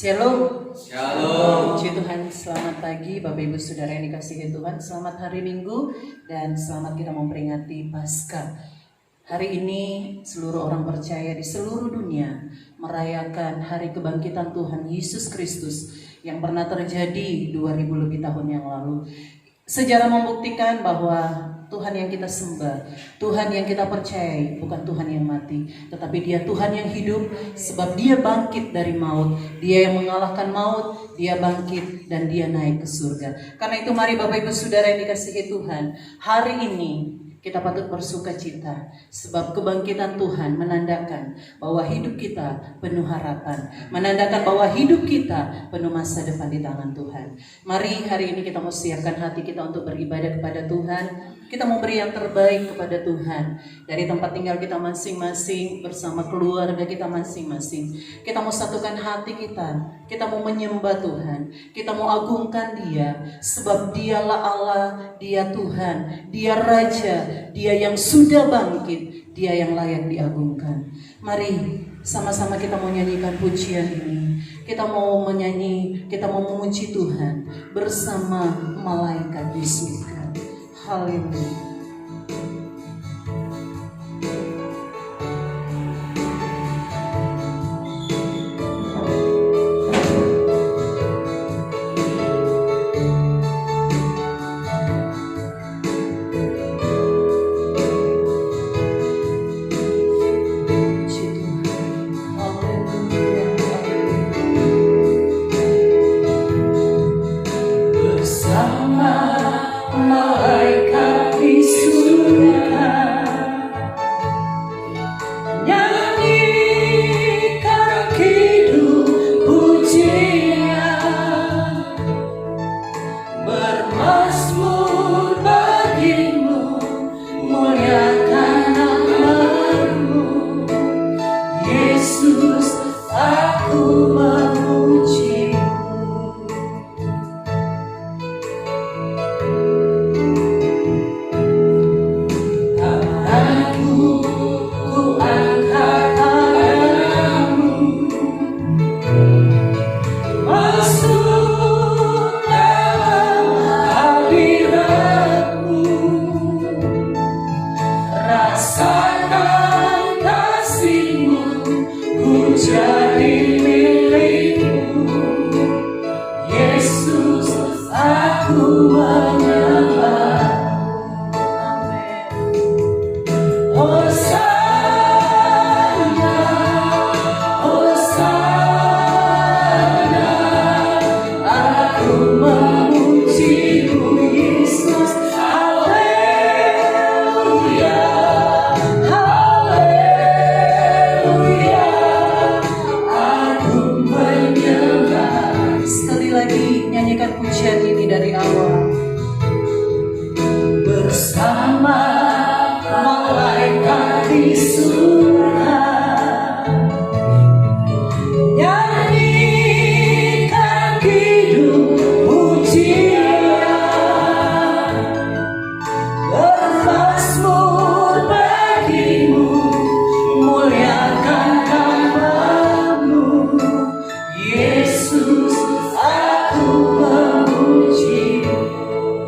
Shalom. Shalom. Puji Tuhan, selamat pagi Bapak Ibu Saudara yang dikasihi Tuhan. Selamat hari Minggu dan selamat kita memperingati Paskah. Hari ini seluruh orang percaya di seluruh dunia merayakan hari kebangkitan Tuhan Yesus Kristus yang pernah terjadi 2000 lebih tahun yang lalu. Sejarah membuktikan bahwa Tuhan yang kita sembah, Tuhan yang kita percayai bukan Tuhan yang mati, tetapi Dia Tuhan yang hidup, sebab Dia bangkit dari maut. Dia yang mengalahkan maut, Dia bangkit dan Dia naik ke surga. Karena itu mari Bapak Ibu Saudara yang dikasihi Tuhan, hari ini kita patut bersuka cita, sebab kebangkitan Tuhan menandakan bahwa hidup kita penuh harapan, menandakan bahwa hidup kita penuh masa depan di tangan Tuhan. Mari hari ini kita mau siapkan hati kita untuk beribadah kepada Tuhan. Kita mau beri yang terbaik kepada Tuhan dari tempat tinggal kita masing-masing, bersama keluarga kita masing-masing. Kita mau satukan hati kita. Kita mau menyembah Tuhan. Kita mau agungkan Dia, sebab Dialah Allah, Dia Tuhan, Dia Raja, Dia yang sudah bangkit, Dia yang layak diagungkan. Mari sama-sama kita mau nyanyikan pujian ini. Kita mau menyanyi, kita mau memuji Tuhan bersama malaikat di surga. Haleluya.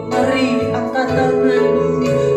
Mari angkat tanganmu.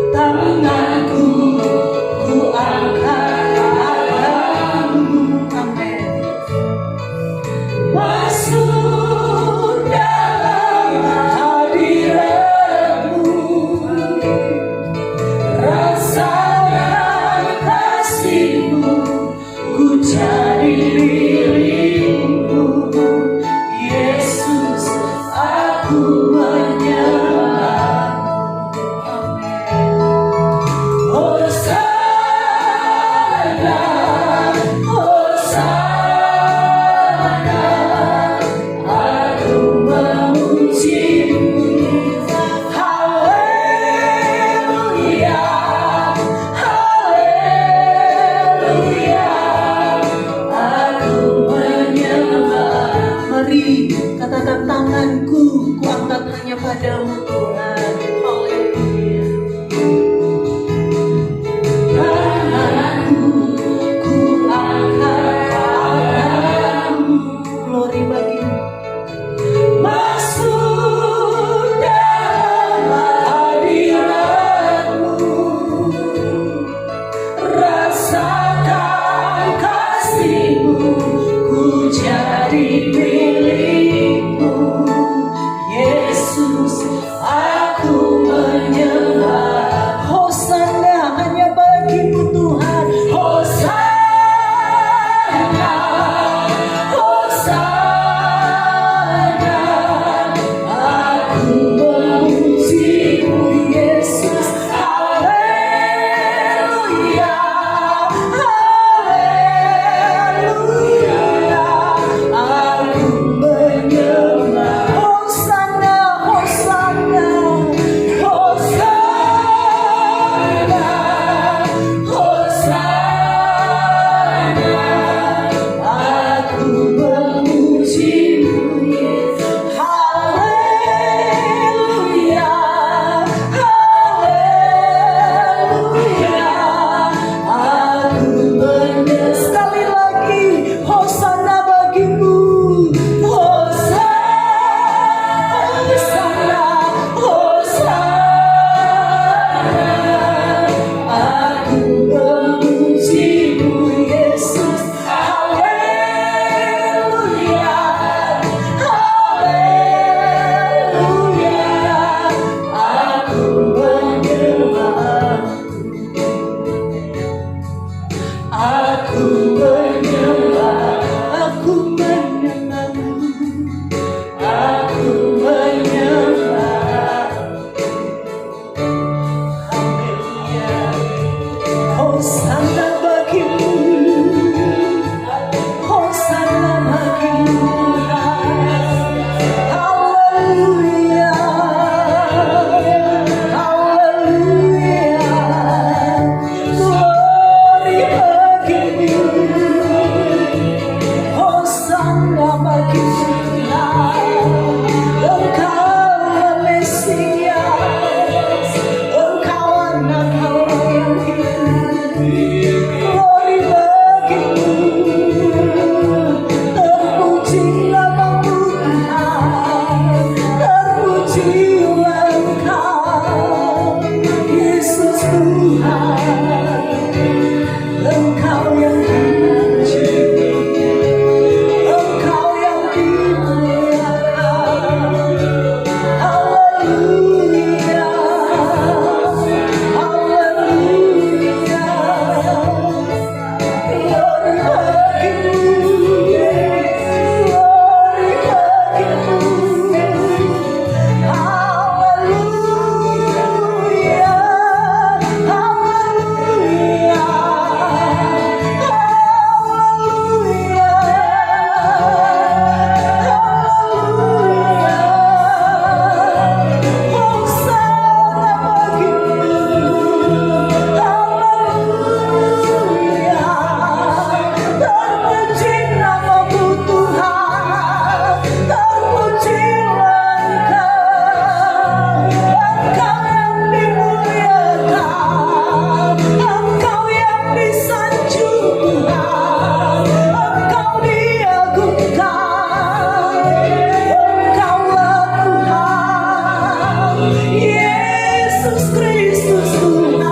Yesus Kristus Tuhan.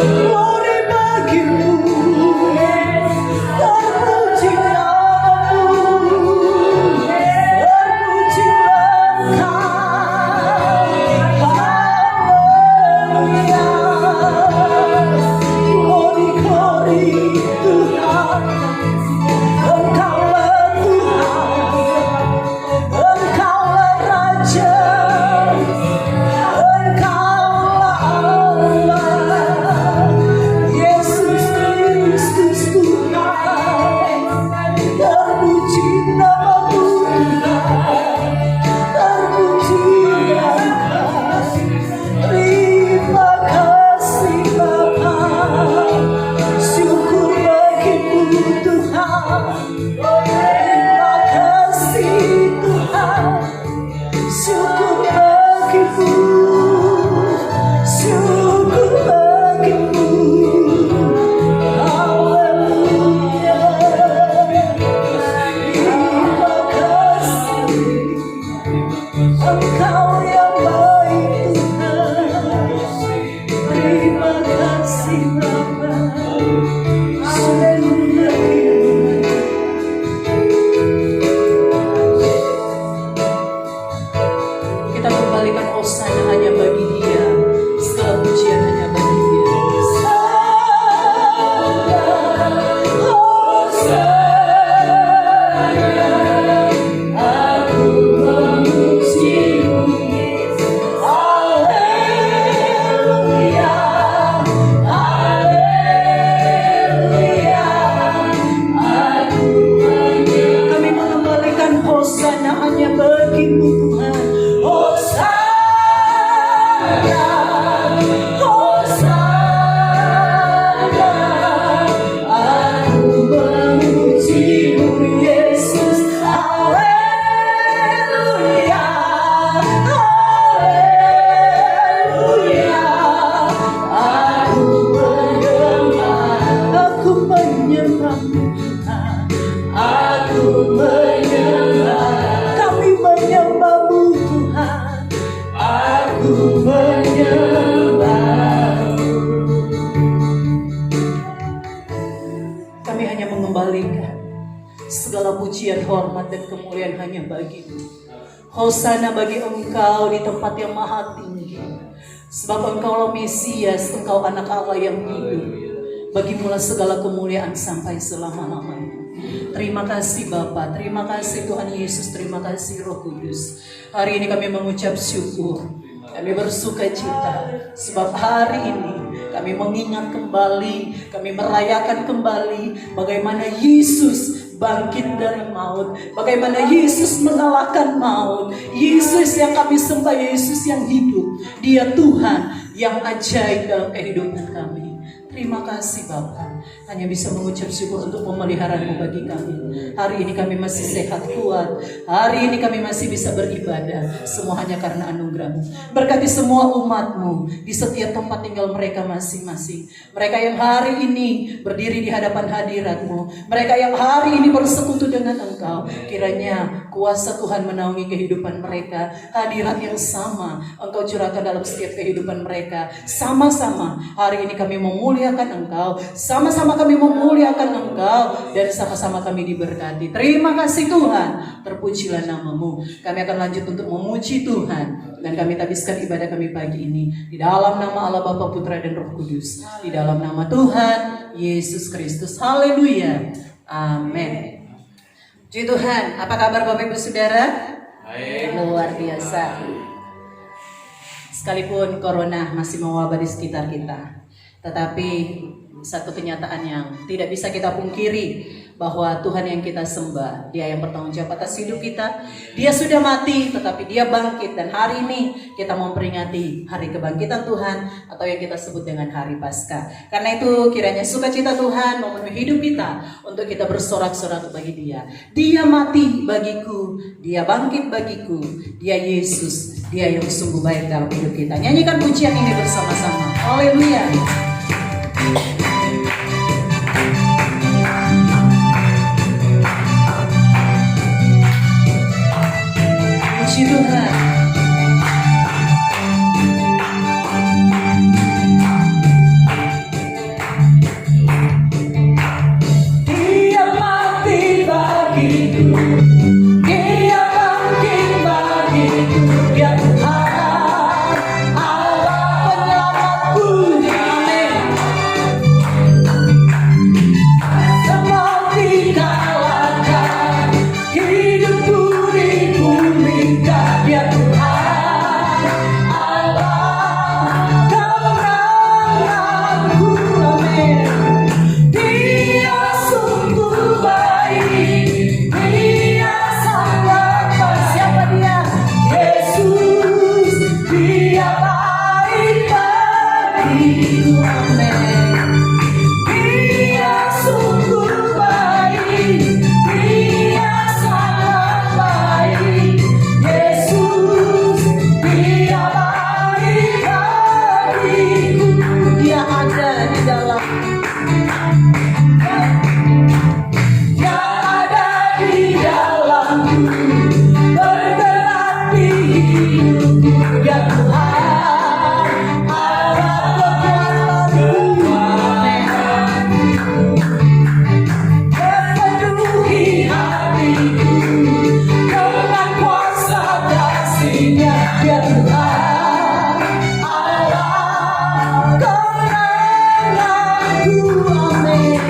Glory bagimu, terpuji namamu, terpujilah Engkau. Haleluya. Glory, glory Tuhan. Engkaulah Tuhan, Engkaulah Raja, Engkaulah Allah. Yesus Kristus Tuhan, terpuji namamu Tuhan, terpujilah Engkau. Terima kasih Bapa, syukur bagimu Tuhan. Terima kasih Tuhan, syukur bagimu, syukur bagimu. Haleluya. Terima kasih, Engkau yang baik Tuhan. Terima kasih Bapa. Haleluya. Kita kembalikan hosana hanya bagi Dia, segala pujian hanya bagi Dia. Aku memujimu, haleluya, haleluya. Kami mengembalikan hosana hanya bagimu Tuhan. Hosana, hosana. Aku memujimu Yesus, haleluya, haleluya. Aku menyembahmu Tuhan, aku menyembah. Kami menyembahmu Tuhan, aku menyembahmu. Kami hanya mengembalikan segala pujian, hormat, dan kemuliaan hanya bagimu. Hosana bagi Engkau di tempat yang maha tinggi. Sebab Engkaulah Mesias, Engkau anak Allah yang hidup. Bagimulah segala kemuliaan sampai selama-lamanya. Terima kasih Bapa, terima kasih Tuhan Yesus, terima kasih Roh Kudus. Hari ini kami mengucap syukur, kami bersuka cita, sebab hari ini kami mengingat kembali, kami merayakan kembali bagaimana Yesus bangkit dari maut, bagaimana Yesus mengalahkan maut. Yesus yang kami sembah, Yesus yang hidup, Dia Tuhan yang ajaib dalam kehidupan kami. Terima kasih Bapa, hanya bisa mengucap syukur untuk memelihara-Mu bagi kami. Hari ini kami masih sehat kuat, hari ini kami masih bisa beribadah, semua hanya karena anugerah-Mu. Berkati semua umat-Mu di setiap tempat tinggal mereka masing-masing. Mereka yang hari ini berdiri di hadapan hadirat-Mu, mereka yang hari ini bersekutu dengan Engkau, kiranya kuasa Tuhan menaungi kehidupan mereka. Hadirat yang sama Engkau curahkan dalam setiap kehidupan mereka. Sama-sama hari ini kami memuliakan Engkau, sama-sama kami memuliakan Engkau, dan sama-sama kami diberkati. Terima kasih Tuhan, terpujilah nama-Mu. Kami akan lanjut untuk memuji Tuhan, dan kami tabiskan ibadah kami pagi ini di dalam nama Allah Bapa, Putra, dan Roh Kudus, di dalam nama Tuhan Yesus Kristus. Haleluya, amin. Puji Tuhan. Apa kabar Bapak Ibu Saudara? Luar biasa. Sekalipun corona masih mewabah di sekitar kita, tetapi satu kenyataan yang tidak bisa kita pungkiri, bahwa Tuhan yang kita sembah, Dia yang bertanggung jawab atas hidup kita. Dia sudah mati, tetapi Dia bangkit, dan hari ini kita memperingati hari kebangkitan Tuhan, atau yang kita sebut dengan hari Paskah. Karena itu kiranya sukacita Tuhan memenuhi hidup kita, untuk kita bersorak-sorak bagi Dia. Dia mati bagiku, Dia bangkit bagiku, Dia Yesus, Dia yang sungguh baik dalam hidup kita. Nyanyikan pujian ini bersama-sama. Haleluya. Puji Tuhan. bagiku, amin. Dia sungguh baik, Dia sangat baik. Yesus, Dia baik bagiku. Dia ada di dalam, Dia ada di dalamku, bergerak di hidupku. Ya Tuhan, Allah kekuatanku, memenuhi hatiku dengan kuasa kasih-Nya. Ya Tuhan, Allah kemenanganku, amin.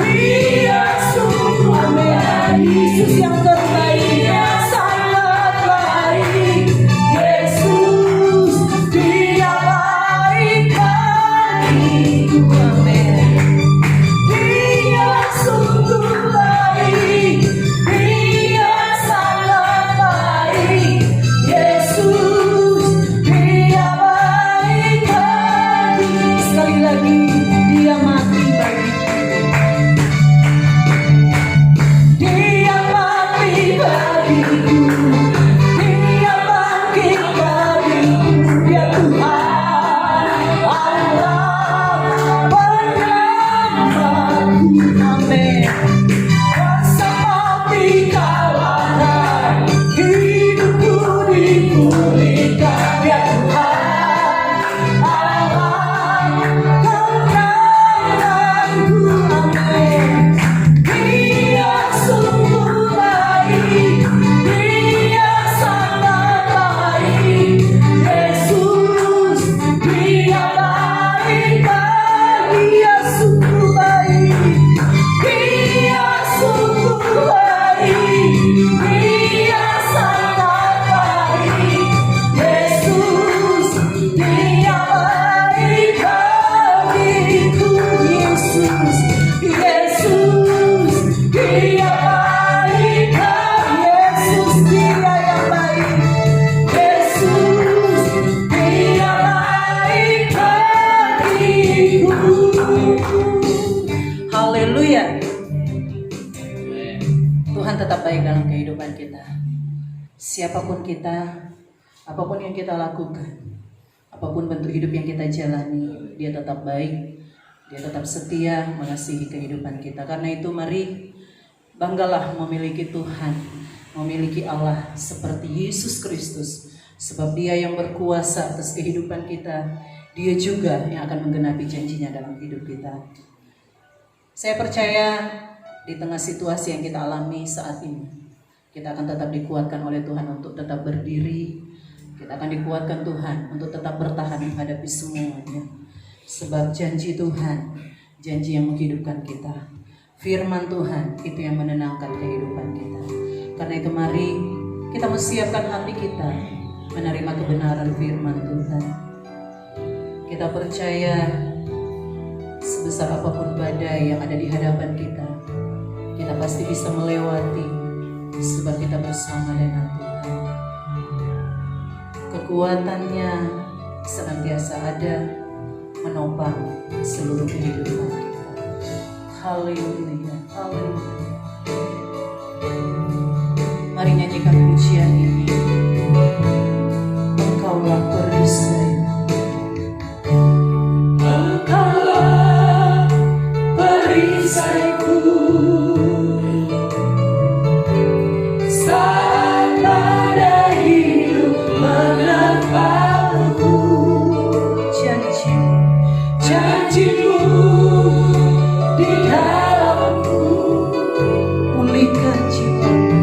Dia sungguh, amin. Yesus yang terbaik, Dia sangat baik. Yesus, Dia baik bagiku, amin. Dia sungguh baik, Dia sangat baik. Yesus, Dia baik bagiku. Sekali lagi, Dia mati bagiku. Dia mati bagiku, Dia bangkit bagiku. Ya Tuhan, Allah penyelamatku, amin. Kuasa mati kalahkan, hidupku dipulihkan. Ya Tuhan, Allah kemenanganku, amin. Dia sungguh baik, Dia sangat baik. Yesus, Dia baik bagi. Dia sungguh baik, Dia sungguh baik. Dia sangat baik. Yesus, Dia baik bagiku. Yesus, Yesus, Dia baik. Yesus, Dia yang baik. Yesus, Dia baik bagiku. Haleluya. Tuhan tetap baik dalam kehidupan kita. Siapapun kita, apapun yang kita lakukan, apapun bentuk hidup yang kita jalani, Dia tetap baik. Dia tetap setia mengasihi kehidupan kita. Karena itu mari banggalah memiliki Tuhan, memiliki Allah seperti Yesus Kristus. Sebab Dia yang berkuasa atas kehidupan kita, Dia juga yang akan menggenapi janjinya dalam hidup kita. Saya percaya di tengah situasi yang kita alami saat ini, kita akan tetap dikuatkan oleh Tuhan untuk tetap berdiri. Kita akan dikuatkan Tuhan untuk tetap bertahan menghadapi semuanya. Sebab janji Tuhan, janji yang menghidupkan kita. Firman Tuhan itu yang menenangkan kehidupan kita. Karena itu mari kita menyiapkan hati kita menerima kebenaran firman Tuhan. Kita percaya sebesar apapun badai yang ada di hadapan kita, kita pasti bisa melewati sebab kita bersama dengan Tuhan. Kekuatannya senantiasa ada menopang seluruh kehidupan kita. Haleluya, haleluya. Mari nyanyikan pujian ini. Engkaulah perisai, Engkaulah perisaiku. Saat badai hidup menerpaku, janjimu di dalamku. Pulihkan jiwaku,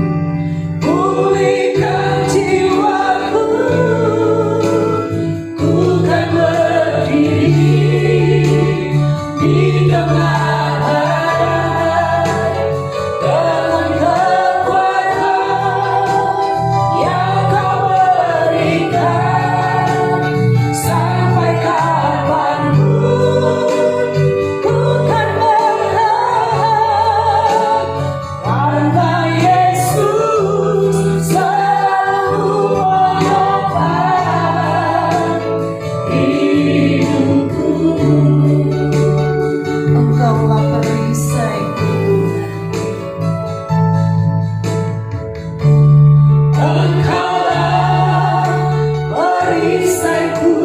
perisaiku.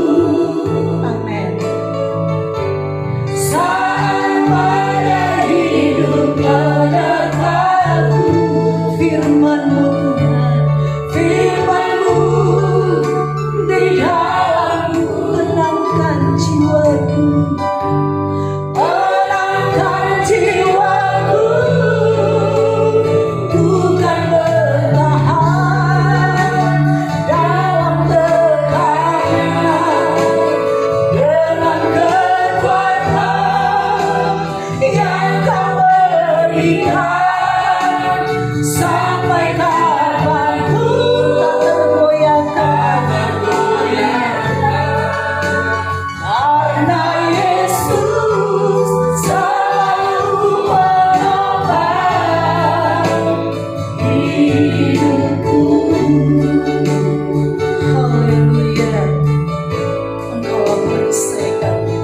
Amin. Sampai hidup menetapku, firman-Mu Tuhan, firman-Mu di dalamku, tenangkan jiwaku, tenangkan jiwaku. Ku kan bertahan dalam tekanan dengan kekuatan yang Kau berikan. Sampai kapanpun tak tergoyahkan, karena Yesus selalu menopang hidupku. Haleluya, Engkaulah perisai kami,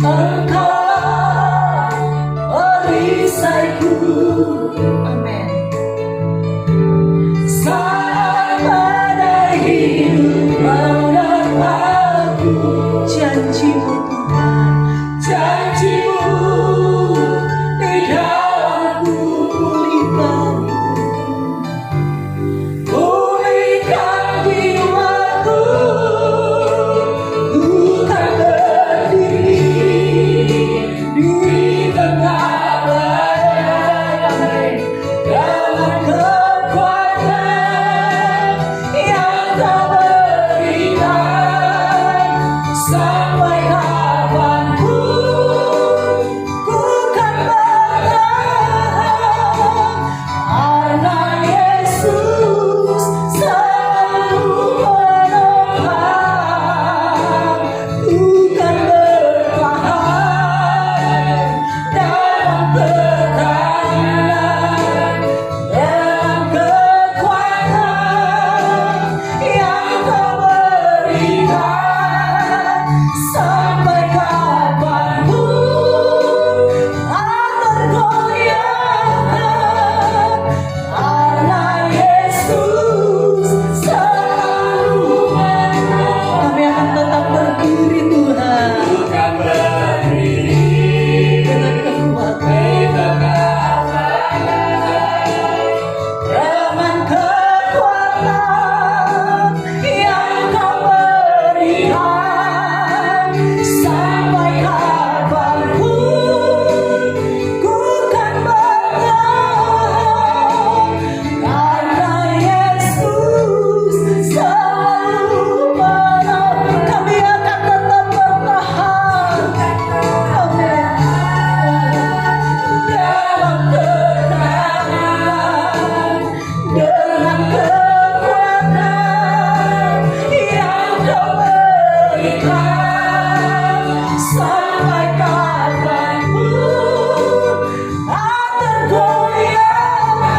Engkaulah perisaiku. Amin. Sampai hidup menetapku, janji-Mu Tuhan, janji-Mu di dalamku, pulihkan jiwaku. Ku kan berdiri di tengah badai dengan kekuatan yang Kau berikan. Sampai kapanpun ku kan bertahan, karena Yesus selalu menopang. Ku kan bertahan dalam tekanan dengan kekuatan yang Kau berikan. Sampai kapanpun tak tergoyahkan, karena Yesus selalu menopang. Kami akan tetap berdiri Tuhan, dengan kekuatan, dengan kekuatan yang Kau berikan. Sampai kapanpun ku kan bertahan, karena Yesus selalu menopang. Kami akan tetap bertahan. Amin. Dalam tekanan dengan kekuatan yang Kau berikan. Sampai kapanpun tak tergoyahkan,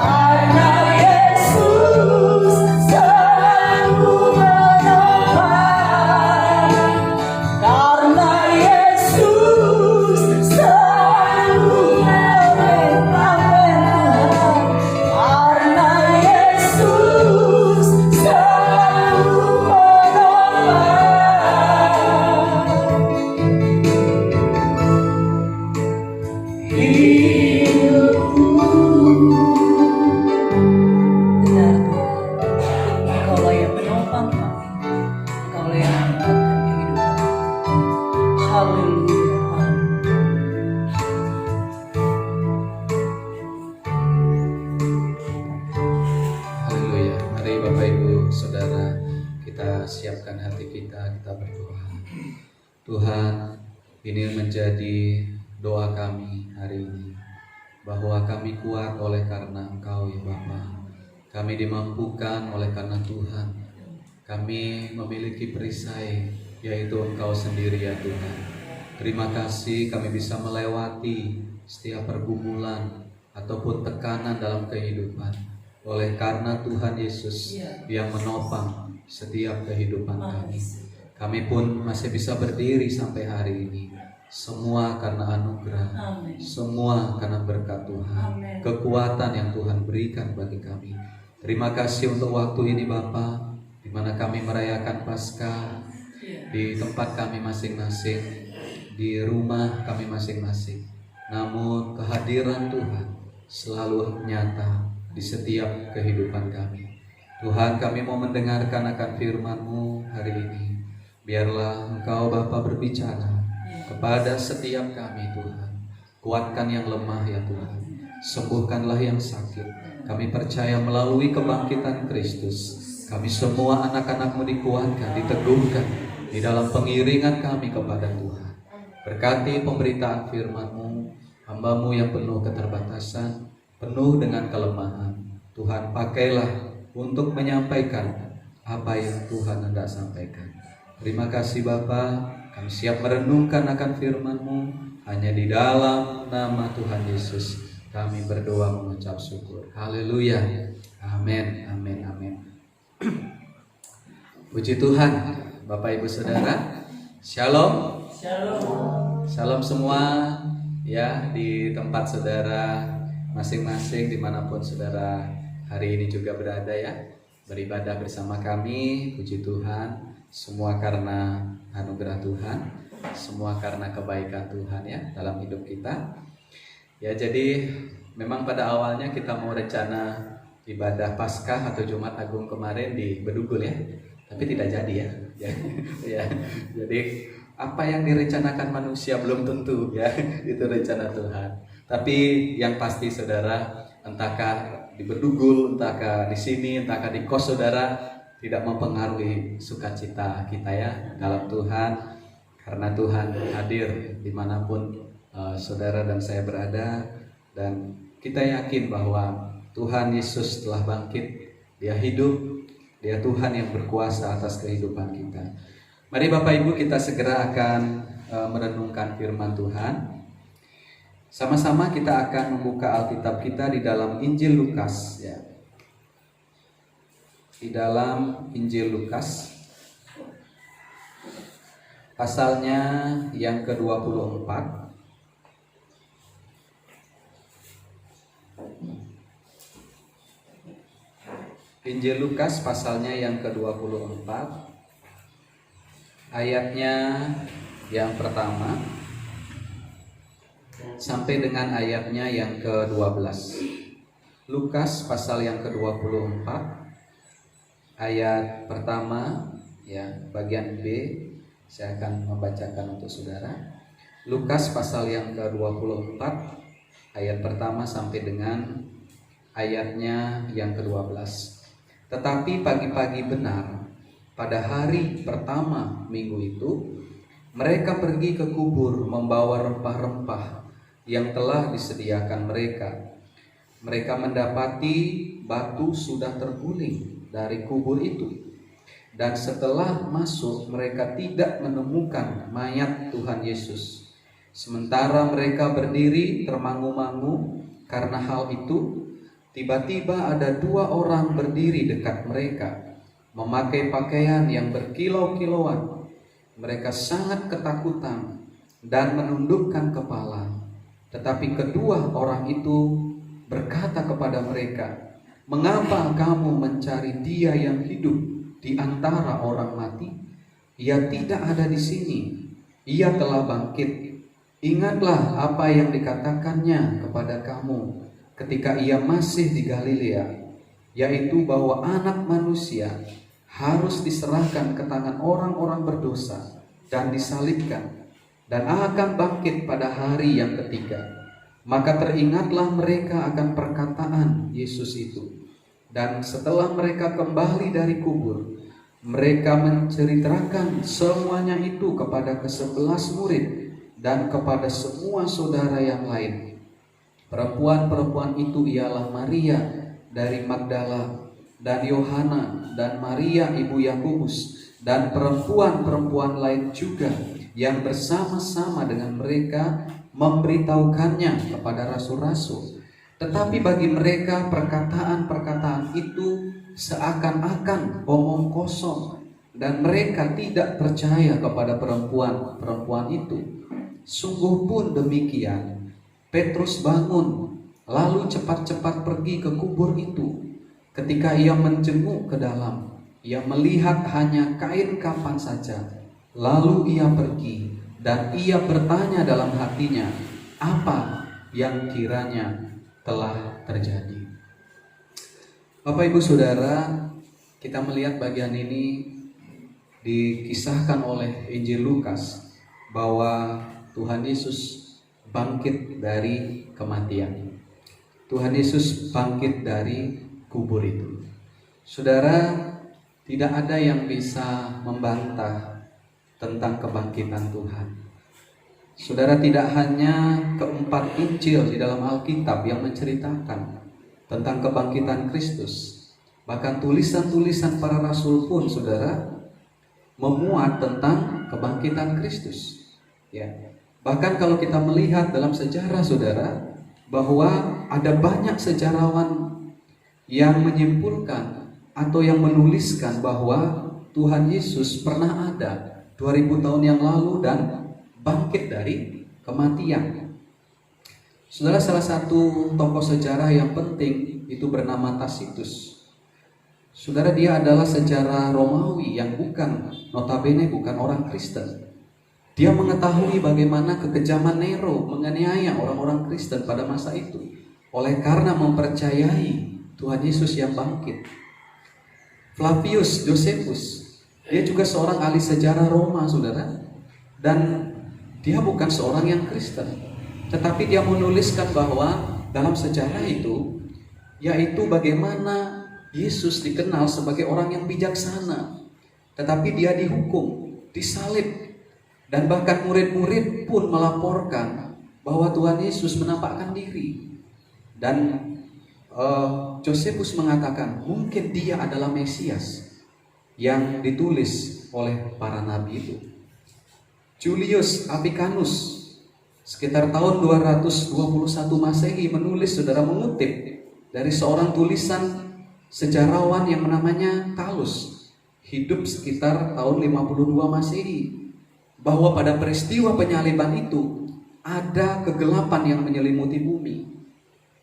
karena Yesus selalu menopang. Karena Yesus selalu menopang. Karena Yesus selalu menopang hidupku. Benar Tuhan, Engkaulah yang menopang kami, Engkaulah yang menguatkan kehidupan. Haleluya. Haleluya. Mari Bapak Ibu Saudara, kita siapkan hati kita berdoa. Tuhan, ini menjadi doa kami hari ini, bahwa kami kuat oleh karena Engkau ya Bapa. Kami dimampukan oleh karena Tuhan. Kami memiliki perisai, yaitu Engkau sendiri ya Tuhan. Terima kasih kami bisa melewati setiap pergumulan ataupun tekanan dalam kehidupan, oleh karena Tuhan Yesus yang menopang setiap kehidupan kami. Kami pun masih bisa berdiri sampai hari ini. Semua karena anugerah, semua karena berkat Tuhan, kekuatan yang Tuhan berikan bagi kami. Terima kasih untuk waktu ini Bapa, di mana kami merayakan Paskah di tempat kami masing-masing, di rumah kami masing-masing. Namun kehadiran Tuhan selalu nyata di setiap kehidupan kami. Tuhan, kami mau mendengarkan akan firman-Mu hari ini. Biarlah Engkau Bapa berbicara kepada setiap kami Tuhan. Kuatkan yang lemah ya Tuhan, sembuhkanlah yang sakit. Kami percaya melalui kebangkitan Kristus, kami semua anak-anak-Mu dikuatkan, diteguhkan di dalam pengiringan kami kepada Tuhan. Berkati pemberitaan firman-Mu, hamba-Mu yang penuh keterbatasan, penuh dengan kelemahan. Tuhan, pakailah untuk menyampaikan apa yang Tuhan hendak sampaikan. Terima kasih Bapa, kami siap merenungkan akan firman-Mu. Hanya di dalam nama Tuhan Yesus kami berdoa mengucap syukur. Haleluya. Amin, amin, amin. Puji Tuhan, Bapak Ibu Saudara. Shalom. Shalom. Shalom semua ya, di tempat saudara masing-masing, dimanapun saudara hari ini juga berada ya, beribadah bersama kami. Puji Tuhan, semua karena anugerah Tuhan, semua karena kebaikan Tuhan ya dalam hidup kita. Ya, jadi memang pada awalnya kita mau rencana ibadah Paskah atau Jumat Agung kemarin di Bedugul ya, tapi tidak jadi ya. Ya. Jadi apa yang direncanakan manusia belum tentu ya, itu rencana Tuhan. Tapi yang pasti saudara, entahkah di Bedugul, entahkah di sini, entahkah di kos saudara, tidak mempengaruhi sukacita kita ya dalam Tuhan, karena Tuhan hadir dimanapun saudara dan saya berada, dan kita yakin bahwa Tuhan Yesus telah bangkit, Dia hidup, Dia Tuhan yang berkuasa atas kehidupan kita. Mari Bapak Ibu, kita segera akan merenungkan firman Tuhan. Sama-sama kita akan membuka Alkitab kita di dalam Injil Lukas ya. Di dalam Injil Lukas pasalnya yang ke-24. Injil Lukas pasalnya yang ke-24, ayatnya yang pertama sampai dengan ayatnya yang ke-12. Lukas pasal yang ke-24, ayat pertama ya, bagian B, saya akan membacakan untuk saudara. Lukas pasal yang ke-24, ayat pertama sampai dengan ayatnya yang ke-12. Tetapi pagi-pagi benar, pada hari pertama minggu itu, mereka pergi ke kubur membawa rempah-rempah yang telah disediakan mereka. Mereka mendapati batu sudah terguling dari kubur itu. Dan setelah masuk, mereka tidak menemukan mayat Tuhan Yesus. Sementara mereka berdiri termangu-mangu karena hal itu, tiba-tiba ada dua orang berdiri dekat mereka, memakai pakaian yang berkilau-kilauan. Mereka sangat ketakutan dan menundukkan kepala. Tetapi kedua orang itu berkata kepada mereka, "Mengapa kamu mencari Dia yang hidup di antara orang mati? Ia tidak ada di sini. Ia telah bangkit. Ingatlah apa yang dikatakannya kepada kamu ketika ia masih di Galilea, yaitu bahwa Anak Manusia harus diserahkan ke tangan orang-orang berdosa dan disalibkan, dan akan bangkit pada hari yang ketiga." Maka teringatlah mereka akan perkataan Yesus itu. Dan setelah mereka kembali dari kubur, mereka menceritakan semuanya itu kepada ke-11 murid dan kepada semua saudara yang lain. Perempuan-perempuan itu ialah Maria dari Magdala, dan Yohana, dan Maria ibu Yakobus, dan perempuan-perempuan lain juga yang bersama-sama dengan mereka memberitahukannya kepada rasul-rasul. Tetapi bagi mereka perkataan-perkataan itu seakan-akan omong kosong, dan mereka tidak percaya kepada perempuan-perempuan itu. Sungguh pun demikian, Petrus bangun, lalu cepat-cepat pergi ke kubur itu. Ketika ia menjenguk ke dalam, ia melihat hanya kain kafan saja. Lalu ia pergi dan ia bertanya dalam hatinya, apa yang kiranya telah terjadi. Bapak Ibu Saudara, kita melihat bagian ini dikisahkan oleh Injil Lukas bahwa Tuhan Yesus bangkit dari kematian. Tuhan Yesus bangkit dari kubur itu. Saudara, tidak ada yang bisa membantah tentang kebangkitan Tuhan. Saudara, tidak hanya keempat Injil di dalam Alkitab yang menceritakan tentang kebangkitan Kristus, bahkan tulisan-tulisan para rasul pun, saudara, memuat tentang kebangkitan Kristus. Ya. Bahkan kalau kita melihat dalam sejarah, saudara, bahwa ada banyak sejarawan yang menyimpulkan atau yang menuliskan bahwa Tuhan Yesus pernah ada 2000 tahun yang lalu dan bangkit dari kematian. Saudara, salah satu tokoh sejarah yang penting itu bernama Tacitus. Saudara, dia adalah sejarah Romawi yang notabene bukan orang Kristen. Dia mengetahui bagaimana kekejaman Nero menganiaya orang-orang Kristen pada masa itu, oleh karena mempercayai Tuhan Yesus yang bangkit. Flavius Josephus, dia juga seorang ahli sejarah Roma, saudara, dan dia bukan seorang yang Kristen, tetapi dia menuliskan bahwa dalam sejarah itu, yaitu bagaimana Yesus dikenal sebagai orang yang bijaksana, tetapi dia dihukum, disalib, dan bahkan murid-murid pun melaporkan bahwa Tuhan Yesus menampakkan diri. Dan Josephus mengatakan mungkin dia adalah Mesias yang ditulis oleh para nabi itu. Julius Apicanus sekitar tahun 221 Masehi menulis, saudara, mengutip dari seorang tulisan sejarawan yang namanya Talus, hidup sekitar tahun 52 Masehi, bahwa pada peristiwa penyaliban itu ada kegelapan yang menyelimuti bumi.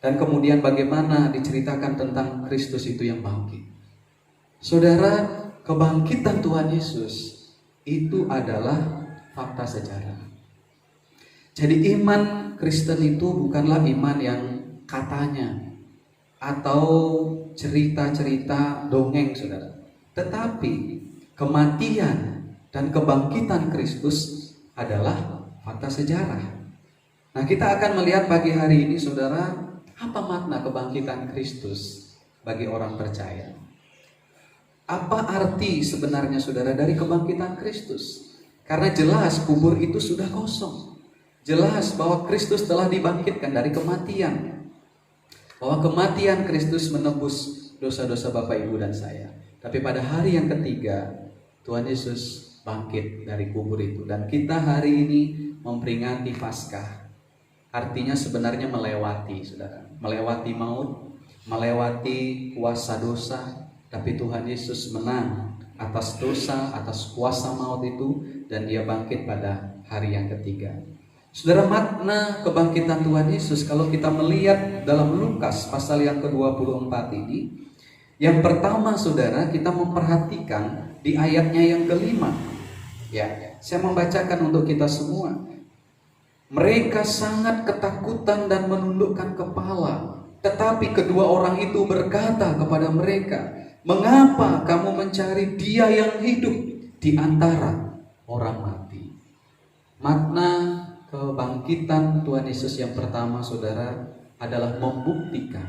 Dan kemudian bagaimana diceritakan tentang Kristus itu yang bangkit. Saudara, kebangkitan Tuhan Yesus itu adalah fakta sejarah. Jadi iman Kristen itu bukanlah iman yang katanya atau cerita-cerita dongeng, saudara. Tetapi kematian dan kebangkitan Kristus adalah fakta sejarah. Nah, kita akan melihat pagi hari ini, saudara, apa makna kebangkitan Kristus bagi orang percaya? Apa arti sebenarnya, saudara, dari kebangkitan Kristus? Karena jelas kubur itu sudah kosong. Jelas bahwa Kristus telah dibangkitkan dari kematian. Bahwa kematian Kristus menebus dosa-dosa Bapak, Ibu, dan saya. Tapi pada hari yang ketiga, Tuhan Yesus bangkit dari kubur itu. Dan kita hari ini memperingati Paskah. Artinya sebenarnya melewati, saudara. Melewati maut, melewati kuasa dosa. Tapi Tuhan Yesus menang atas dosa, atas kuasa maut itu. Dan dia bangkit pada hari yang ketiga. Saudara, makna kebangkitan Tuhan Yesus kalau kita melihat dalam Lukas pasal yang ke-24 ini, yang pertama, saudara, kita memperhatikan di ayatnya yang kelima. Ya, saya membacakan untuk kita semua. Mereka sangat ketakutan dan menundukkan kepala, tetapi kedua orang itu berkata kepada mereka, "Mengapa kamu mencari Dia yang hidup di antara orang mati?" Makna kebangkitan Tuhan Yesus yang pertama, saudara, adalah membuktikan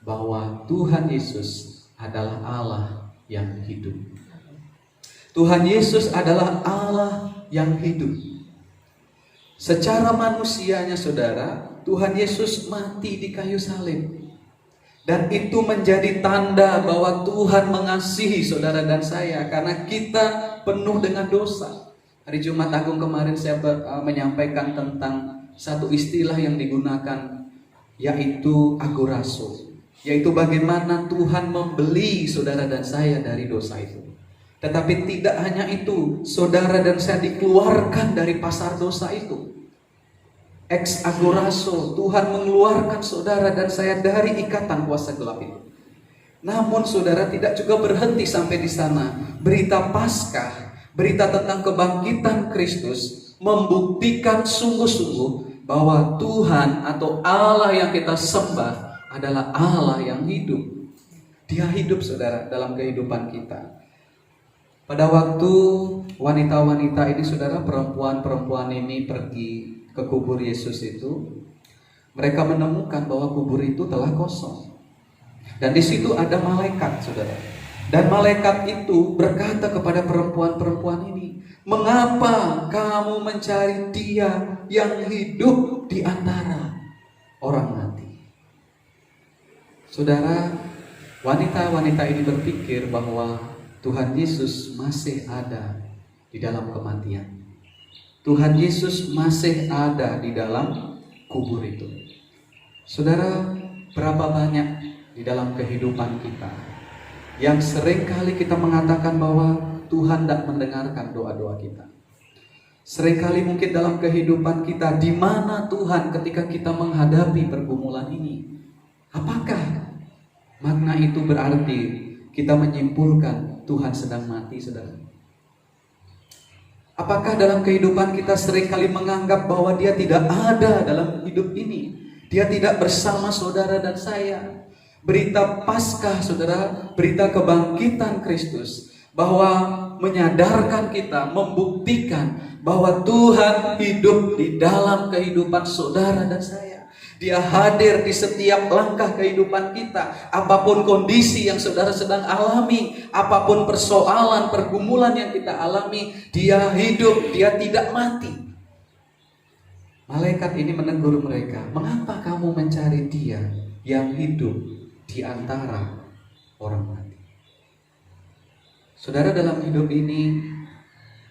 bahwa Tuhan Yesus adalah Allah yang hidup. Tuhan Yesus adalah Allah yang hidup. Secara manusianya, saudara, Tuhan Yesus mati di kayu salib. Dan itu menjadi tanda bahwa Tuhan mengasihi saudara dan saya, karena kita penuh dengan dosa. Hari Jumat Agung kemarin saya menyampaikan tentang satu istilah yang digunakan, yaitu agorazo, yaitu bagaimana Tuhan membeli saudara dan saya dari dosa itu. Tetapi tidak hanya itu, saudara dan saya dikeluarkan dari pasar dosa itu. Ex agorazo, Tuhan mengeluarkan saudara dan saya dari ikatan kuasa gelap itu. Namun saudara tidak juga berhenti sampai di sana. Berita Paskah, berita tentang kebangkitan Kristus membuktikan sungguh-sungguh bahwa Tuhan atau Allah yang kita sembah adalah Allah yang hidup. Dia hidup saudara dalam kehidupan kita. Pada waktu wanita-wanita ini saudara, perempuan-perempuan ini pergi ke kubur Yesus itu, mereka menemukan bahwa kubur itu telah kosong. Dan di situ ada malaikat saudara. Dan malaikat itu berkata kepada perempuan-perempuan ini, "Mengapa kamu mencari Dia yang hidup di antara orang mati?" Saudara, wanita-wanita ini berpikir bahwa Tuhan Yesus masih ada di dalam kematian. Tuhan Yesus masih ada di dalam kubur itu. Saudara, berapa banyak di dalam kehidupan kita yang sering kali kita mengatakan bahwa Tuhan tidak mendengarkan doa-doa kita. Seringkali mungkin dalam kehidupan kita, di mana Tuhan ketika kita menghadapi pergumulan ini? Apakah makna itu berarti kita menyimpulkan Tuhan sedang mati, saudara? Apakah dalam kehidupan kita seringkali menganggap bahwa Dia tidak ada dalam hidup ini? Dia tidak bersama saudara dan saya. Berita Paskah, saudara, berita kebangkitan Kristus, bahwa menyadarkan kita, membuktikan bahwa Tuhan hidup di dalam kehidupan saudara dan saya. Dia hadir di setiap langkah kehidupan kita. Apapun kondisi yang saudara sedang alami, apapun persoalan, pergumulan yang kita alami, Dia hidup, Dia tidak mati. Malaikat ini menegur mereka, "Mengapa kamu mencari Dia yang hidup di antara orang mati?" Saudara, dalam hidup ini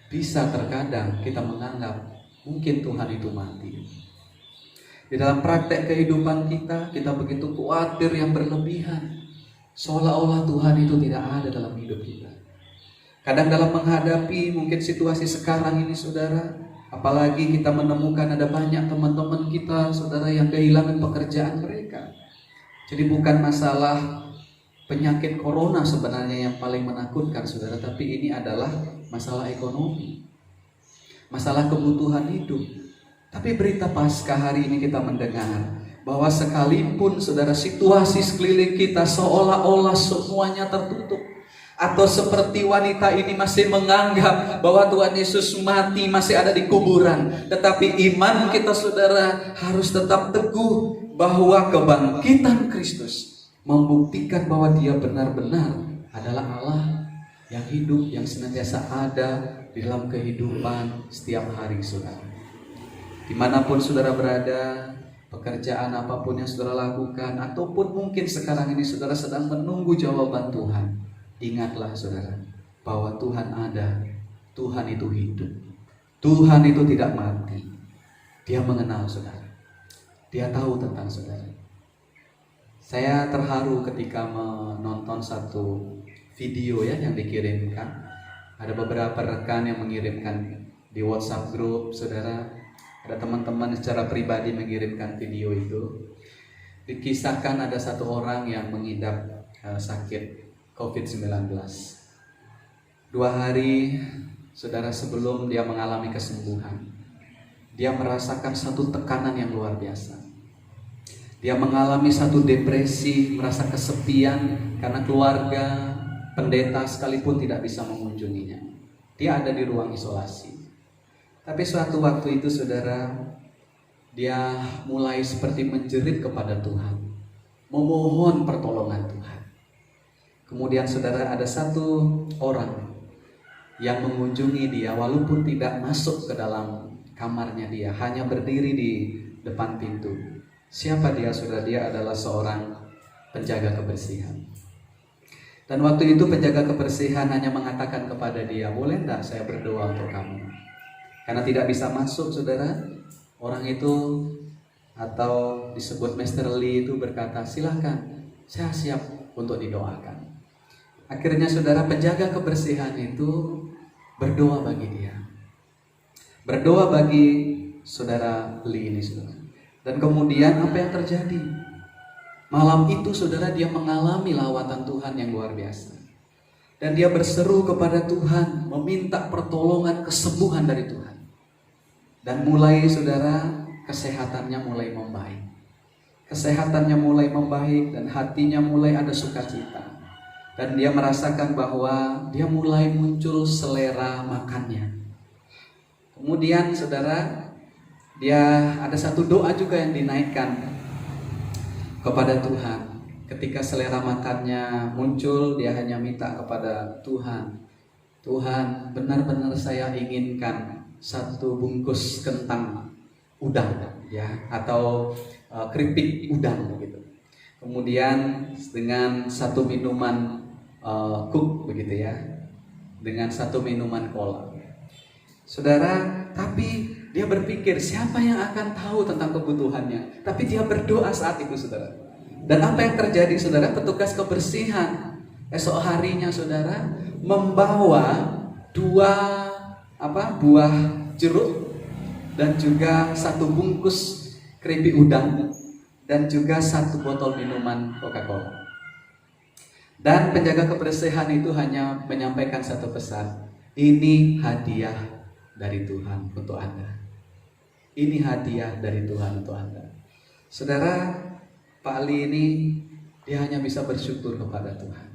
bisa terkadang kita menganggap mungkin Tuhan itu mati. Di dalam praktek kehidupan kita, kita begitu khawatir yang berlebihan, seolah-olah Tuhan itu tidak ada dalam hidup kita. Kadang dalam menghadapi mungkin situasi sekarang ini saudara, apalagi kita menemukan ada banyak teman-teman kita saudara yang kehilangan pekerjaan mereka. Jadi bukan masalah penyakit corona sebenarnya yang paling menakutkan saudara, tapi ini adalah masalah ekonomi, masalah kebutuhan hidup. Tapi berita Paskah hari ini kita mendengar bahwa sekalipun saudara situasi sekeliling kita seolah-olah semuanya tertutup, atau seperti wanita ini masih menganggap bahwa Tuhan Yesus mati, masih ada di kuburan, tetapi iman kita saudara harus tetap teguh bahwa kebangkitan Kristus membuktikan bahwa Dia benar-benar adalah Allah yang hidup, yang senantiasa ada di dalam kehidupan setiap hari saudara. Dimanapun saudara berada, pekerjaan apapun yang saudara lakukan, ataupun mungkin sekarang ini saudara sedang menunggu jawaban Tuhan, ingatlah saudara bahwa Tuhan ada, Tuhan itu hidup, Tuhan itu tidak mati. Dia mengenal saudara, Dia tahu tentang saudara. Saya terharu ketika menonton satu video yang dikirimkan. Ada beberapa rekan yang mengirimkan di WhatsApp grup saudara. Ada teman-teman secara pribadi mengirimkan video itu. Dikisahkan ada satu orang yang mengidap sakit COVID-19. 2 hari saudara sebelum dia mengalami kesembuhan, dia merasakan satu tekanan yang luar biasa. Dia mengalami satu depresi, merasa kesepian karena keluarga, pendeta sekalipun tidak bisa mengunjunginya. Dia ada di ruang isolasi. Tapi suatu waktu itu saudara, dia mulai seperti menjerit kepada Tuhan, memohon pertolongan Tuhan. Kemudian saudara, ada satu orang yang mengunjungi dia walaupun tidak masuk ke dalam kamarnya dia, hanya berdiri di depan pintu. Siapa dia saudara? Dia adalah seorang penjaga kebersihan. Dan waktu itu penjaga kebersihan hanya mengatakan kepada dia, "Boleh enggak saya berdoa untuk kamu?" Karena tidak bisa masuk saudara, orang itu atau disebut Master Lee itu berkata, "Silahkan, saya siap untuk didoakan." Akhirnya saudara, penjaga kebersihan itu berdoa bagi dia, berdoa bagi saudara Lee ini saudara. Dan kemudian apa yang terjadi? Malam itu saudara, dia mengalami lawatan Tuhan yang luar biasa. Dan dia berseru kepada Tuhan, meminta pertolongan kesembuhan dari Tuhan. Dan mulai saudara, kesehatannya mulai membaik. Kesehatannya mulai membaik dan hatinya mulai ada sukacita. Dan dia merasakan bahwa dia mulai muncul selera makannya. Kemudian saudara, dia ada satu doa juga yang dinaikkan kepada Tuhan. Ketika selera makannya muncul, dia hanya minta kepada Tuhan, Tuhan, benar-benar saya inginkan satu bungkus kentang udang, ya, atau keripik udang begitu. Kemudian dengan satu minuman Coke begitu ya, dengan satu minuman cola. Saudara, tapi dia berpikir siapa yang akan tahu tentang kebutuhannya. Tapi dia berdoa saat itu, saudara. Dan apa yang terjadi, saudara? Petugas kebersihan esok harinya, saudara, membawa buah jeruk dan juga satu bungkus keripik udang dan juga satu botol minuman Coca-Cola. Dan penjaga kebersihan itu hanya menyampaikan satu pesan, ini hadiah dari Tuhan untuk Anda. Ini hadiah dari Tuhan untuk Anda. Saudara, Pak Ali ini dia hanya bisa bersyukur kepada Tuhan.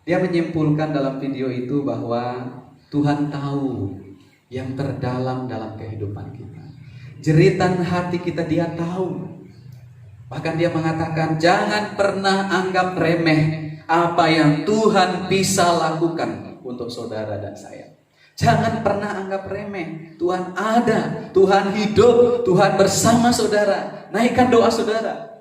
Dia menyimpulkan dalam video itu bahwa Tuhan tahu yang terdalam dalam kehidupan kita. Jeritan hati kita dia tahu. Bahkan dia mengatakan, jangan pernah anggap remeh apa yang Tuhan bisa lakukan untuk saudara dan saya. Jangan pernah anggap remeh. Tuhan ada, Tuhan hidup, Tuhan bersama saudara. Naikkan doa saudara.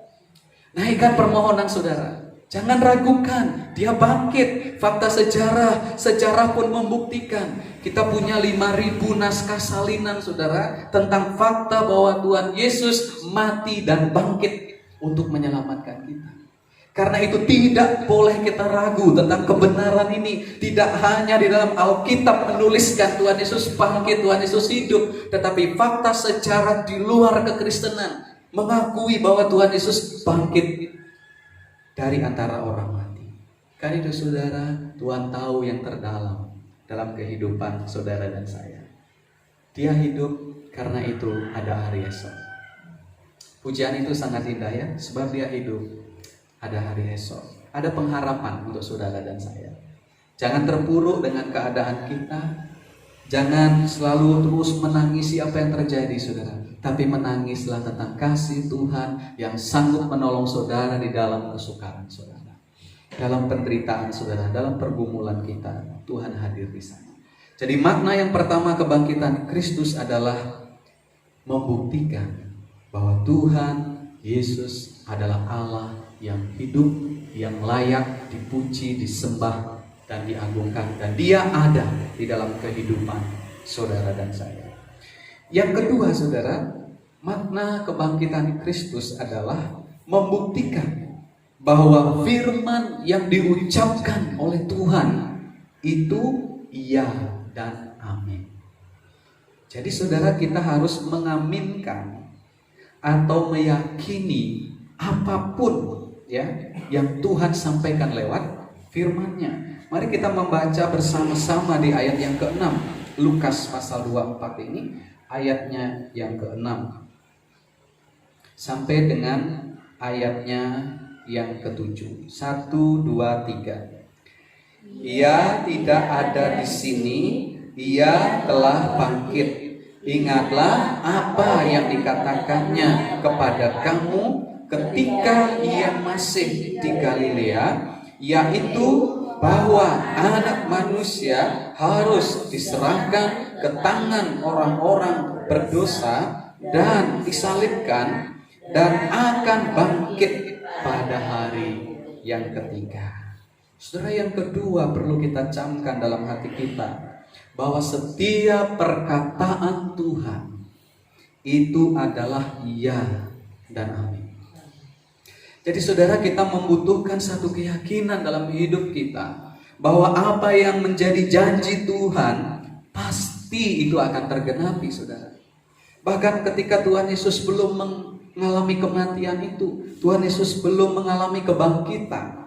Naikkan permohonan saudara. Jangan ragukan, dia bangkit. Fakta sejarah pun membuktikan. Kita punya 5.000 naskah salinan saudara, tentang fakta bahwa Tuhan Yesus mati dan bangkit untuk menyelamatkan kita. Karena itu tidak boleh kita ragu tentang kebenaran ini. Tidak hanya di dalam Alkitab menuliskan Tuhan Yesus bangkit, Tuhan Yesus hidup, tetapi fakta sejarah di luar kekristenan mengakui bahwa Tuhan Yesus bangkit dari antara orang mati. Karena itu saudara, Tuhan tahu yang terdalam dalam kehidupan saudara dan saya. Dia hidup, karena itu ada hari esok. Pujian itu sangat indah ya, sebab dia hidup, ada hari esok. Ada pengharapan untuk saudara dan saya. Jangan terpuruk dengan keadaan kita. Jangan selalu terus menangisi apa yang terjadi saudara, tapi menangislah tentang kasih Tuhan yang sanggup menolong saudara di dalam kesukaran saudara, dalam penderitaan saudara, dalam pergumulan kita. Tuhan hadir di sana. Jadi makna yang pertama kebangkitan Kristus adalah membuktikan bahwa Tuhan Yesus adalah Allah yang hidup, yang layak dipuji, disembah dan diagungkan, dan dia ada di dalam kehidupan saudara dan saya. Yang kedua saudara, makna kebangkitan Kristus adalah membuktikan bahwa firman yang diucapkan oleh Tuhan itu iya dan amin. Jadi saudara, kita harus mengaminkan atau meyakini apapun ya yang Tuhan sampaikan lewat firman-Nya. Mari kita membaca bersama-sama di ayat yang ke-6. Lukas pasal 24 ini ayatnya yang ke-6 sampai dengan ayatnya yang ke-7. 1, 2, 3. Ia tidak ada di sini, ia telah bangkit. Ingatlah apa yang dikatakannya kepada kamu ketika ia masih di Galilea, yaitu bahwa anak manusia harus diserahkan ke tangan orang-orang berdosa dan disalibkan dan akan bangkit pada hari yang ketiga. Saudara, yang kedua perlu kita camkan dalam hati kita bahwa setiap perkataan Tuhan itu adalah iya dan amin. Jadi saudara, kita membutuhkan satu keyakinan dalam hidup kita bahwa apa yang menjadi janji Tuhan pasti itu akan tergenapi saudara. Bahkan ketika Tuhan Yesus belum mengalami kematian itu. Tuhan Yesus belum mengalami kebangkitan.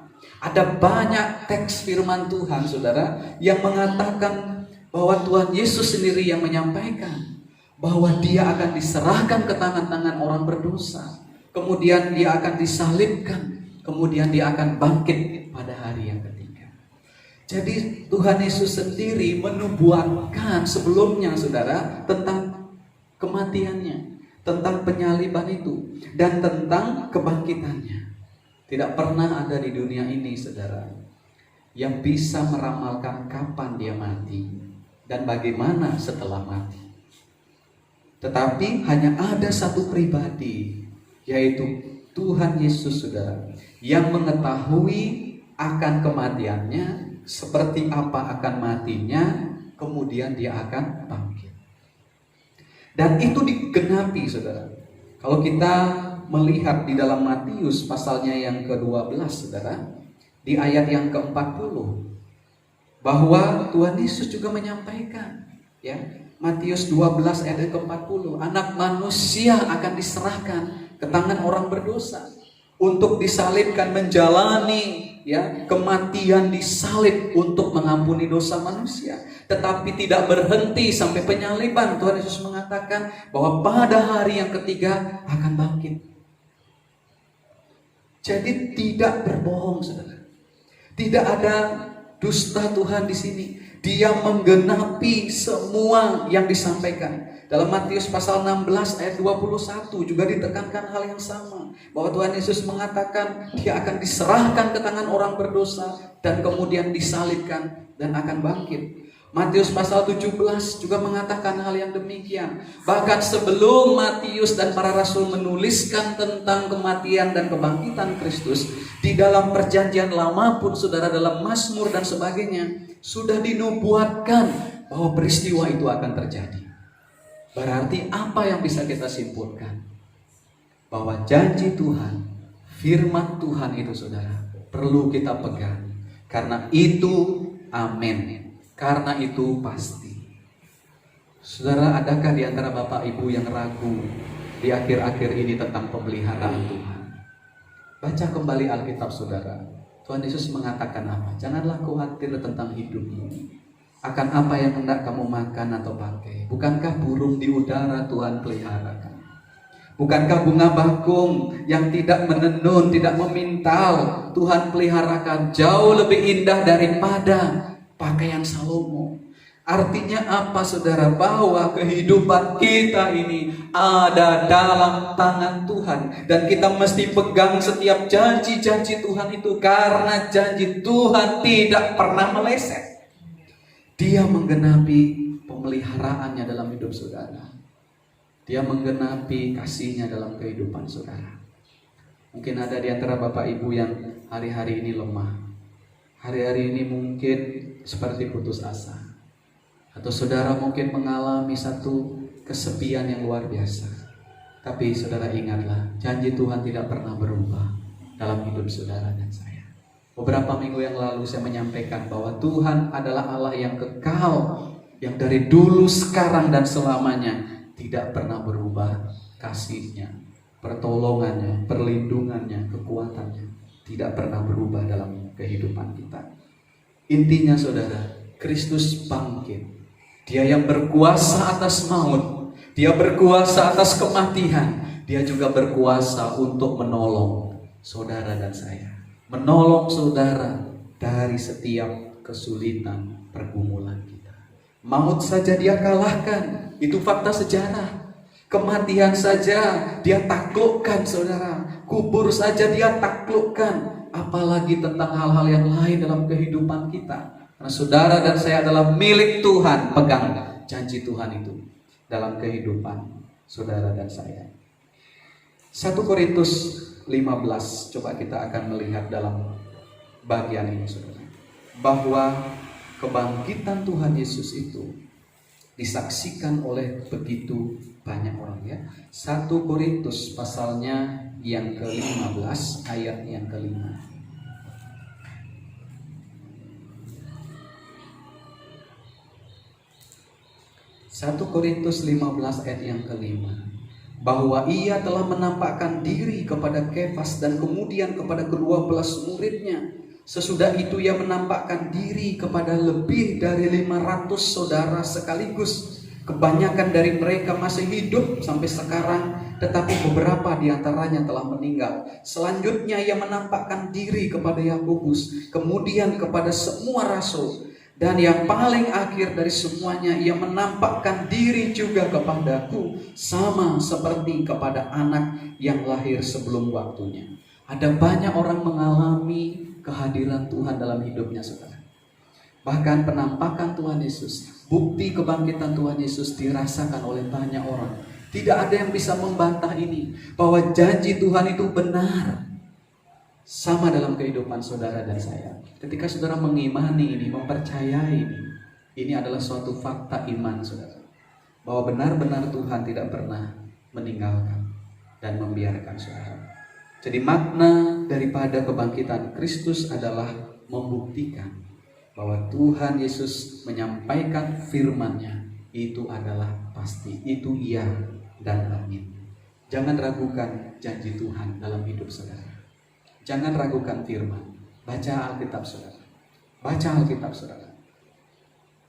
Ada banyak teks firman Tuhan, saudara, yang mengatakan bahwa Tuhan Yesus sendiri yang menyampaikan bahwa dia akan diserahkan ke tangan-tangan orang berdosa. Kemudian dia akan disalibkan. Kemudian dia akan bangkit pada hari yang ketiga. Jadi Tuhan Yesus sendiri menubuatkan sebelumnya, saudara, tentang kematiannya, tentang penyaliban itu, dan tentang kebangkitannya. Tidak pernah ada di dunia ini, saudara, yang bisa meramalkan kapan dia mati dan bagaimana setelah mati. Tetapi hanya ada satu pribadi, yaitu Tuhan Yesus, saudara, yang mengetahui akan kematiannya, seperti apa akan matinya, kemudian dia akan bangkit. Dan itu digenapi, saudara. Kalau kita melihat di dalam Matius pasalnya yang ke-12, saudara, di ayat yang ke-40, bahwa Tuhan Yesus juga menyampaikan, ya, Matius 12 ayat ke-40, anak manusia akan diserahkan ke tangan orang berdosa untuk disalibkan, menjalani, ya, kematian disalib untuk mengampuni dosa manusia. Tetapi tidak berhenti sampai penyaliban. Tuhan Yesus mengatakan bahwa pada hari yang ketiga akan bangkit. Jadi tidak berbohong, saudara. Tidak ada dusta Tuhan di sini. Dia menggenapi semua yang disampaikan. Dalam Matius pasal 16 ayat 21 juga ditekankan hal yang sama, bahwa Tuhan Yesus mengatakan dia akan diserahkan ke tangan orang berdosa dan kemudian disalibkan dan akan bangkit. Matius pasal 17 juga mengatakan hal yang demikian. Bahkan sebelum Matius dan para rasul menuliskan tentang kematian dan kebangkitan Kristus, di dalam perjanjian lama pun, saudara, dalam Mazmur dan sebagainya, sudah dinubuatkan bahwa peristiwa itu akan terjadi. Berarti apa yang bisa kita simpulkan? Bahwa janji Tuhan, firman Tuhan itu, saudara, perlu kita pegang. Karena itu amin. Karena itu pasti. Saudara, adakah di antara Bapak Ibu yang ragu di akhir-akhir ini tentang pemeliharaan Tuhan? Baca kembali Alkitab, saudara. Tuhan Yesus mengatakan apa? Janganlah khawatir tentang hidupmu, akan apa yang hendak kamu makan atau pakai. Bukankah burung di udara Tuhan peliharakan? Bukankah bunga bakung yang tidak menenun, tidak memintal, Tuhan peliharakan? Jauh lebih indah daripada pakaian Salomo. Artinya apa, saudara? Bahwa kehidupan kita ini ada dalam tangan Tuhan, dan kita mesti pegang setiap janji-janji Tuhan itu, karena janji Tuhan tidak pernah meleset. Dia menggenapi pemeliharaannya dalam hidup saudara. Dia menggenapi kasihnya dalam kehidupan saudara. Mungkin ada di antara Bapak Ibu yang hari-hari ini lemah. Hari-hari ini mungkin seperti putus asa. Atau saudara mungkin mengalami satu kesepian yang luar biasa. Tapi saudara ingatlah, janji Tuhan tidak pernah berubah dalam hidup saudara dan saya. Beberapa minggu yang lalu saya menyampaikan bahwa Tuhan adalah Allah yang kekal, yang dari dulu, sekarang, dan selamanya tidak pernah berubah. Kasihnya, pertolongannya, perlindungannya, kekuatannya tidak pernah berubah dalam kehidupan kita. Intinya, saudara, Kristus bangkit. Dia yang berkuasa atas maut, dia berkuasa atas kematian, dia juga berkuasa untuk menolong saudara dan saya, menolong saudara dari setiap kesulitan pergumulan kita. Maut saja dia kalahkan, itu fakta sejarah. Kematian saja dia taklukkan, saudara. Kubur saja dia taklukkan, apalagi tentang hal-hal yang lain dalam kehidupan kita. Karena saudara dan saya adalah milik Tuhan. Pegang janji Tuhan itu dalam kehidupan saudara dan saya. 1 Korintus 15, coba kita akan melihat dalam bagian ini, saudara, bahwa kebangkitan Tuhan Yesus itu disaksikan oleh begitu banyak orang, ya. 1 Korintus pasalnya yang ke-15 ayat yang ke-5. 1 Korintus 15 ayat yang ke-5. bahwa ia telah menampakkan diri kepada Kefas dan kemudian kepada ke-12 muridnya. Sesudah itu ia menampakkan diri kepada lebih dari 500 saudara sekaligus. Kebanyakan dari mereka masih hidup sampai sekarang, tetapi beberapa di antaranya telah meninggal. Selanjutnya ia menampakkan diri kepada Yakobus, kemudian kepada semua rasul. Dan yang paling akhir dari semuanya, ia menampakkan diri juga kepadaku, sama seperti kepada anak yang lahir sebelum waktunya. Ada banyak orang mengalami kehadiran Tuhan dalam hidupnya, saudara. Bahkan penampakan Tuhan Yesus, bukti kebangkitan Tuhan Yesus dirasakan oleh banyak orang. Tidak ada yang bisa membantah ini, bahwa janji Tuhan itu benar. Sama dalam kehidupan saudara dan saya. Ketika saudara mengimani ini, mempercayai ini adalah suatu fakta iman saudara. Bahwa benar-benar Tuhan tidak pernah meninggalkan dan membiarkan saudara. Jadi makna daripada kebangkitan Kristus adalah membuktikan bahwa Tuhan Yesus menyampaikan firman-Nya itu adalah pasti, itu iya dan amin. Jangan ragukan janji Tuhan dalam hidup saudara. Jangan ragukan firman. Baca Alkitab saudara. Baca Alkitab saudara.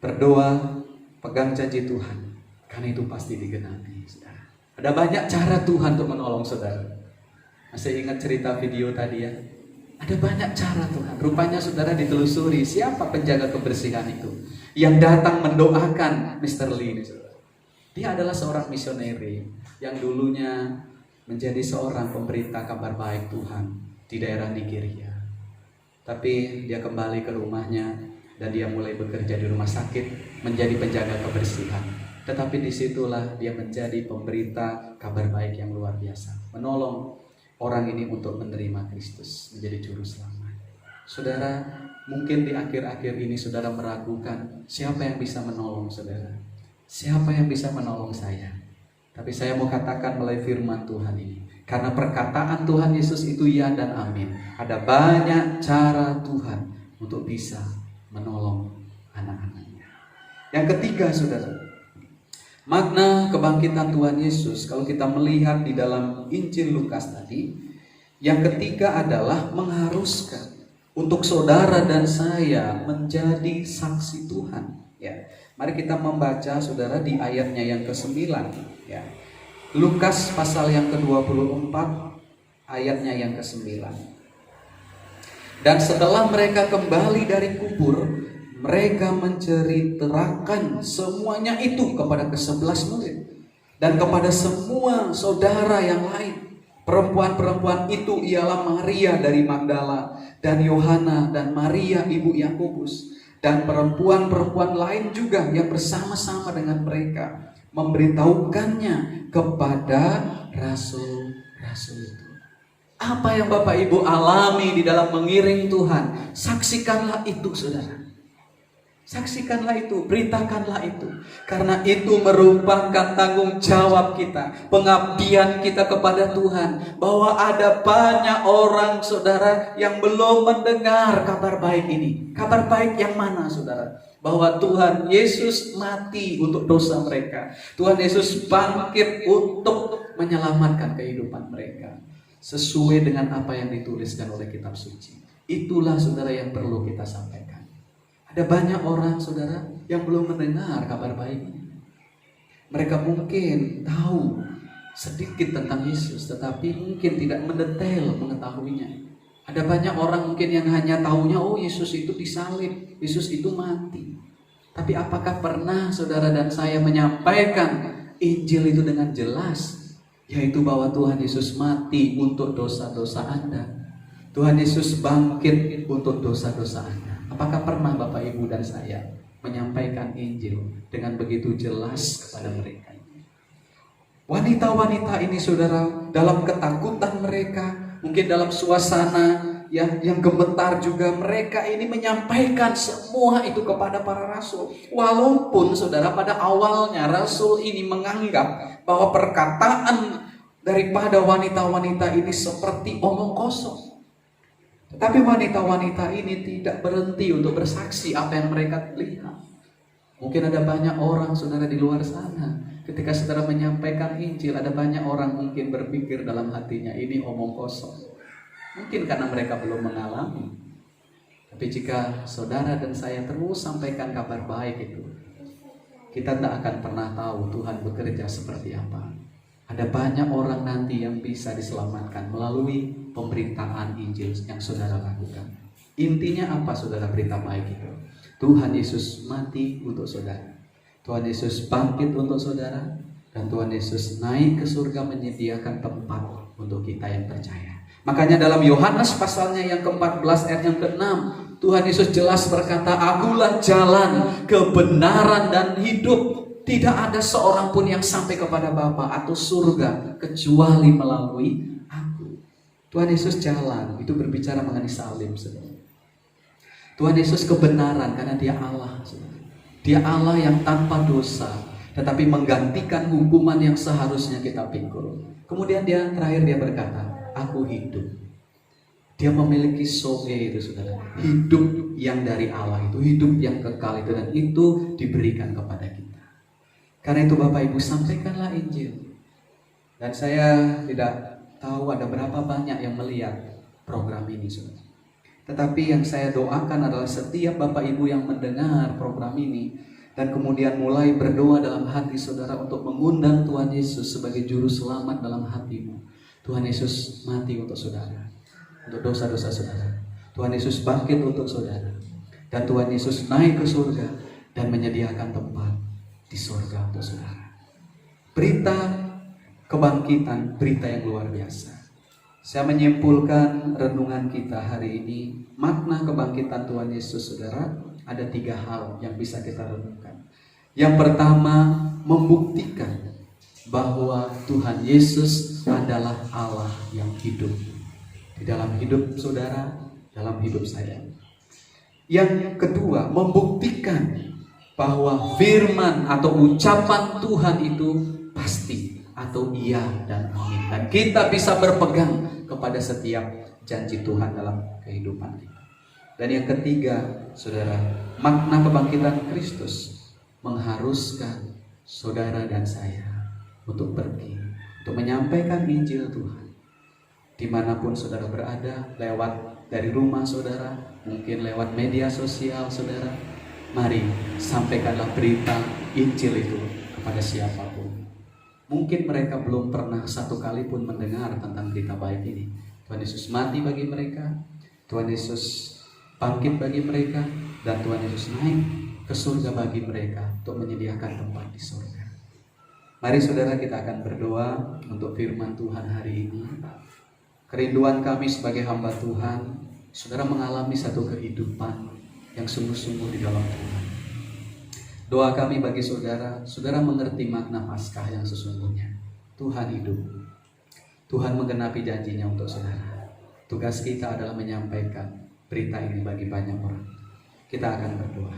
Berdoa, pegang janji Tuhan, karena itu pasti digenapi saudara. Ada banyak cara Tuhan untuk menolong saudara. Masih ingat cerita video tadi ya? Ada banyak cara Tuhan. Rupanya saudara ditelusuri siapa penjaga kebersihan itu yang datang mendoakan Mr. Lee ini, saudara. Dia adalah seorang misioneri yang dulunya menjadi seorang pemberita kabar baik Tuhan di daerah Nigeria. Tapi dia kembali ke rumahnya dan dia mulai bekerja di rumah sakit menjadi penjaga kebersihan. Tetapi disitulah dia menjadi pemberita kabar baik yang luar biasa, menolong orang ini untuk menerima Kristus menjadi juru selamat. Saudara, mungkin di akhir-akhir ini saudara meragukan siapa yang bisa menolong saudara, siapa yang bisa menolong saya. Tapi saya mau katakan melalui firman Tuhan ini, karena perkataan Tuhan Yesus itu ya dan amin. Ada banyak cara Tuhan untuk bisa menolong anak-anaknya. Yang ketiga saudara, makna kebangkitan Tuhan Yesus, kalau kita melihat di dalam Injil Lukas tadi, yang ketiga adalah mengharuskan untuk saudara dan saya menjadi saksi Tuhan. Ya, mari kita membaca saudara di ayatnya yang ke-9. Ya, Lukas pasal yang ke-24 ayatnya yang ke-9. Dan setelah mereka kembali dari kubur, mereka menceritakan semuanya itu kepada ke-11 murid dan kepada semua saudara yang lain. Perempuan-perempuan itu ialah Maria dari Magdala dan Yohana dan Maria ibu Yakobus dan perempuan-perempuan lain juga yang bersama-sama dengan mereka memberitahukannya kepada rasul-rasul itu. Apa yang Bapak Ibu alami di dalam mengiring Tuhan, saksikanlah itu saudara. Saksikanlah itu, beritakanlah itu. Karena itu merupakan tanggung jawab kita, pengabdian kita kepada Tuhan. Bahwa ada banyak orang saudara yang belum mendengar kabar baik ini. Kabar baik yang mana saudara? Bahwa Tuhan Yesus mati untuk dosa mereka. Tuhan Yesus bangkit untuk menyelamatkan kehidupan mereka. Sesuai dengan apa yang dituliskan oleh kitab suci. Itulah saudara yang perlu kita sampaikan. Ada banyak orang saudara yang belum mendengar kabar baik ini. Mereka mungkin tahu sedikit tentang Yesus, tetapi mungkin tidak mendetail mengetahuinya. Ada banyak orang mungkin yang hanya tahunya, oh Yesus itu disalib, Yesus itu mati. Tapi apakah pernah saudara dan saya menyampaikan Injil itu dengan jelas? Yaitu bahwa Tuhan Yesus mati untuk dosa-dosa Anda. Tuhan Yesus bangkit untuk dosa-dosa Anda. Apakah pernah Bapak Ibu dan saya menyampaikan Injil dengan begitu jelas kepada mereka? Wanita-wanita ini saudara, dalam ketakutan mereka, mungkin dalam suasana yang gemetar juga, mereka ini menyampaikan semua itu kepada para rasul. Walaupun saudara pada awalnya rasul ini menganggap bahwa perkataan daripada wanita-wanita ini seperti omong kosong. Tapi wanita-wanita ini tidak berhenti untuk bersaksi apa yang mereka lihat. Mungkin ada banyak orang saudara di luar sana, ketika saudara menyampaikan Injil, ada banyak orang mungkin berpikir dalam hatinya, ini omong kosong. Mungkin karena mereka belum mengalami. Tapi jika saudara dan saya terus sampaikan kabar baik itu, kita tidak akan pernah tahu Tuhan bekerja seperti apa. Ada banyak orang nanti yang bisa diselamatkan melalui pemberitaan Injil yang saudara lakukan. Intinya apa saudara berita baik itu? Tuhan Yesus mati untuk saudara. Tuhan Yesus bangkit untuk saudara. Dan Tuhan Yesus naik ke surga menyediakan tempat untuk kita yang percaya. Makanya dalam Yohanes pasalnya yang ke-14 ayat yang ke-6, Tuhan Yesus jelas berkata, "Akulah jalan, kebenaran dan hidup. Tidak ada seorang pun yang sampai kepada Bapa atau surga kecuali melalui Aku." Tuhan Yesus jalan, itu berbicara mengenai salib, saudara. Tuhan Yesus kebenaran karena Dia Allah, saudara. Dia Allah yang tanpa dosa, tetapi menggantikan hukuman yang seharusnya kita pikul. Kemudian terakhir dia berkata, "Aku hidup." Dia memiliki soe itu, saudara. Hidup yang dari Allah itu, hidup yang kekal itu, dan itu diberikan kepada kita. Karena itu Bapak Ibu, sampaikanlah Injil. Dan saya tidak tahu ada berapa banyak yang melihat program ini, saudara. Tetapi yang saya doakan adalah setiap Bapak Ibu yang mendengar program ini dan kemudian mulai berdoa dalam hati saudara untuk mengundang Tuhan Yesus sebagai juru selamat dalam hatimu. Tuhan Yesus mati untuk saudara, untuk dosa-dosa saudara. Tuhan Yesus bangkit untuk saudara. Dan Tuhan Yesus naik ke surga dan menyediakan tempat di surga untuk saudara. Berita kebangkitan, berita yang luar biasa. Saya menyimpulkan renungan kita hari ini, makna kebangkitan Tuhan Yesus, saudara, ada 3 hal yang bisa kita renungkan. Yang pertama, membuktikan bahwa Tuhan Yesus adalah Allah yang hidup di dalam hidup saudara, dalam hidup saya. Yang kedua, membuktikan bahwa firman atau ucapan Tuhan itu pasti atau iya dan amin. Dan kita bisa berpegang kepada setiap janji Tuhan dalam kehidupan kita. Dan yang ketiga, saudara, makna kebangkitan Kristus mengharuskan saudara dan saya untuk pergi, untuk menyampaikan Injil Tuhan. Dimanapun saudara berada, lewat dari rumah saudara, mungkin lewat media sosial saudara, mari sampaikanlah berita Injil itu kepada siapapun. Mungkin mereka belum pernah satu kali pun mendengar tentang berita baik ini. Tuhan Yesus mati bagi mereka, Tuhan Yesus bangkit bagi mereka, dan Tuhan Yesus naik ke surga bagi mereka untuk menyediakan tempat di surga. Mari saudara, kita akan berdoa untuk firman Tuhan hari ini. Kerinduan kami sebagai hamba Tuhan, saudara mengalami satu kehidupan yang sungguh-sungguh di dalam Tuhan. Doa kami bagi saudara, saudara mengerti makna Paskah yang sesungguhnya. Tuhan hidup, Tuhan menggenapi janjinya untuk saudara. Tugas kita adalah menyampaikan berita ini bagi banyak orang. Kita akan berdoa.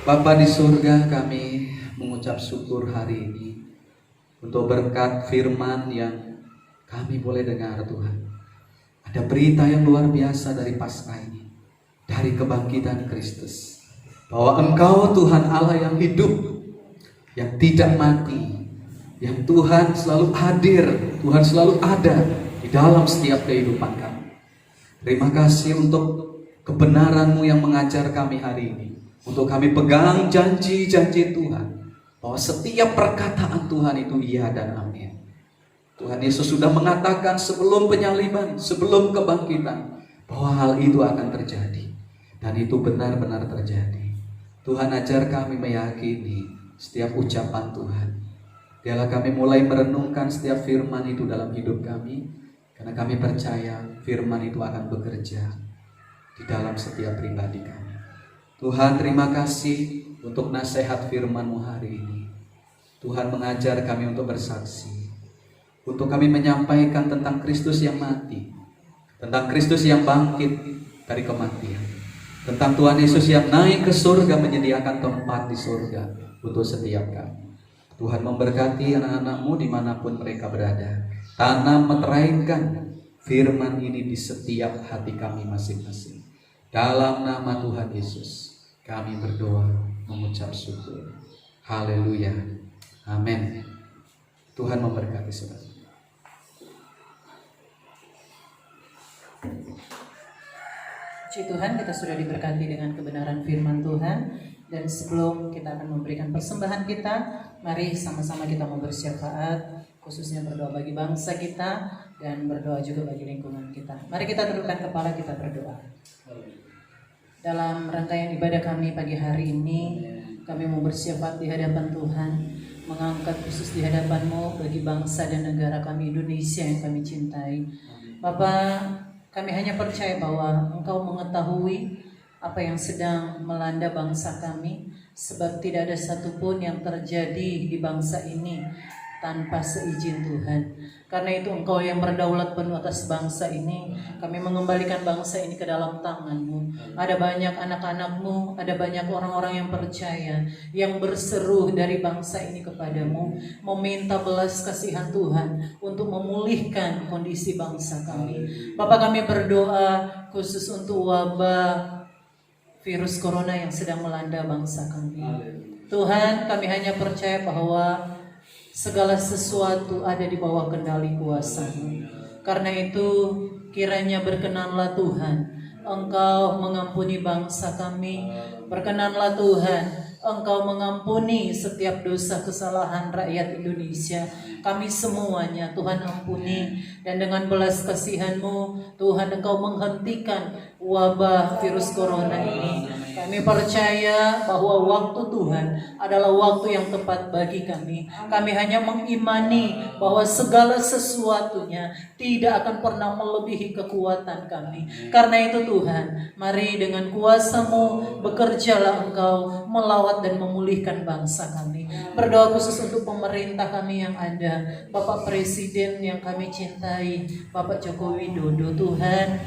Bapa di surga, kami mengucap syukur hari ini untuk berkat firman yang kami boleh dengar Tuhan. Ada berita yang luar biasa dari Paskah ini, dari kebangkitan Kristus. Bahwa Engkau Tuhan Allah yang hidup, yang tidak mati, yang Tuhan selalu hadir, Tuhan selalu ada di dalam setiap kehidupan kami. Terima kasih untuk kebenaran-Mu yang mengajar kami hari ini. Untuk kami pegang janji-janji Tuhan, bahwa setiap perkataan Tuhan itu iya dan amin. Tuhan Yesus sudah mengatakan sebelum penyaliban, sebelum kebangkitan, bahwa hal itu akan terjadi. Dan itu benar-benar terjadi. Tuhan ajar kami meyakini setiap ucapan Tuhan. Biarlah kami mulai merenungkan setiap firman itu dalam hidup kami, karena kami percaya firman itu akan bekerja di dalam setiap pribadi kami. Tuhan, terima kasih untuk nasihat firman-Mu hari ini. Tuhan mengajar kami untuk bersaksi, untuk kami menyampaikan tentang Kristus yang mati, tentang Kristus yang bangkit dari kematian, tentang Tuhan Yesus yang naik ke surga menyediakan tempat di surga untuk setiap kami. Tuhan memberkati anak-anak-Mu dimanapun mereka berada. Tanam meteraikan firman ini di setiap hati kami masing-masing. Dalam nama Tuhan Yesus kami berdoa mengucap syukur. Haleluya. Amin. Tuhan memberkati saudara. Puji Tuhan, kita sudah diberkati dengan kebenaran firman Tuhan. Dan sebelum kita akan memberikan persembahan kita, mari sama-sama kita mau bersyafaat, khususnya berdoa bagi bangsa kita dan berdoa juga bagi lingkungan kita. Mari kita tundukkan kepala, kita berdoa. Dalam rangkaian ibadah kami pagi hari ini, kami mau bersyafaat di hadapan Tuhan, mengangkat khusus di hadapan-Mu bagi bangsa dan negara kami Indonesia yang kami cintai. Bapak, kami hanya percaya bahwa Engkau mengetahui apa yang sedang melanda bangsa kami, sebab tidak ada satupun yang terjadi di bangsa ini tanpa seizin Tuhan. Karena itu Engkau yang berdaulat penuh atas bangsa ini. Kami mengembalikan bangsa ini ke dalam tangan-Mu. Ada banyak anak-anak-Mu, ada banyak orang-orang yang percaya, yang berseru dari bangsa ini kepadamu, meminta belas kasihan Tuhan untuk memulihkan kondisi bangsa kami. Bapak, kami berdoa khusus untuk wabah virus corona yang sedang melanda bangsa kami. Tuhan, kami hanya percaya bahwa segala sesuatu ada di bawah kendali kuasa-Mu. Karena itu kiranya berkenanlah Tuhan, Engkau mengampuni bangsa kami. Berkenanlah Tuhan, Engkau mengampuni setiap dosa kesalahan rakyat Indonesia. Kami semuanya Tuhan ampuni. Dan dengan belas kasihan-Mu Tuhan, Engkau menghentikan wabah virus corona ini. Kami percaya bahwa waktu Tuhan adalah waktu yang tepat bagi kami. Kami hanya mengimani bahwa segala sesuatunya tidak akan pernah melebihi kekuatan kami. Karena itu Tuhan, mari dengan kuasa-Mu bekerjalah Engkau melawat dan memulihkan bangsa kami. Berdoa khusus untuk pemerintah kami yang ada, Bapak Presiden yang kami cintai, Bapak Joko Widodo. Tuhan,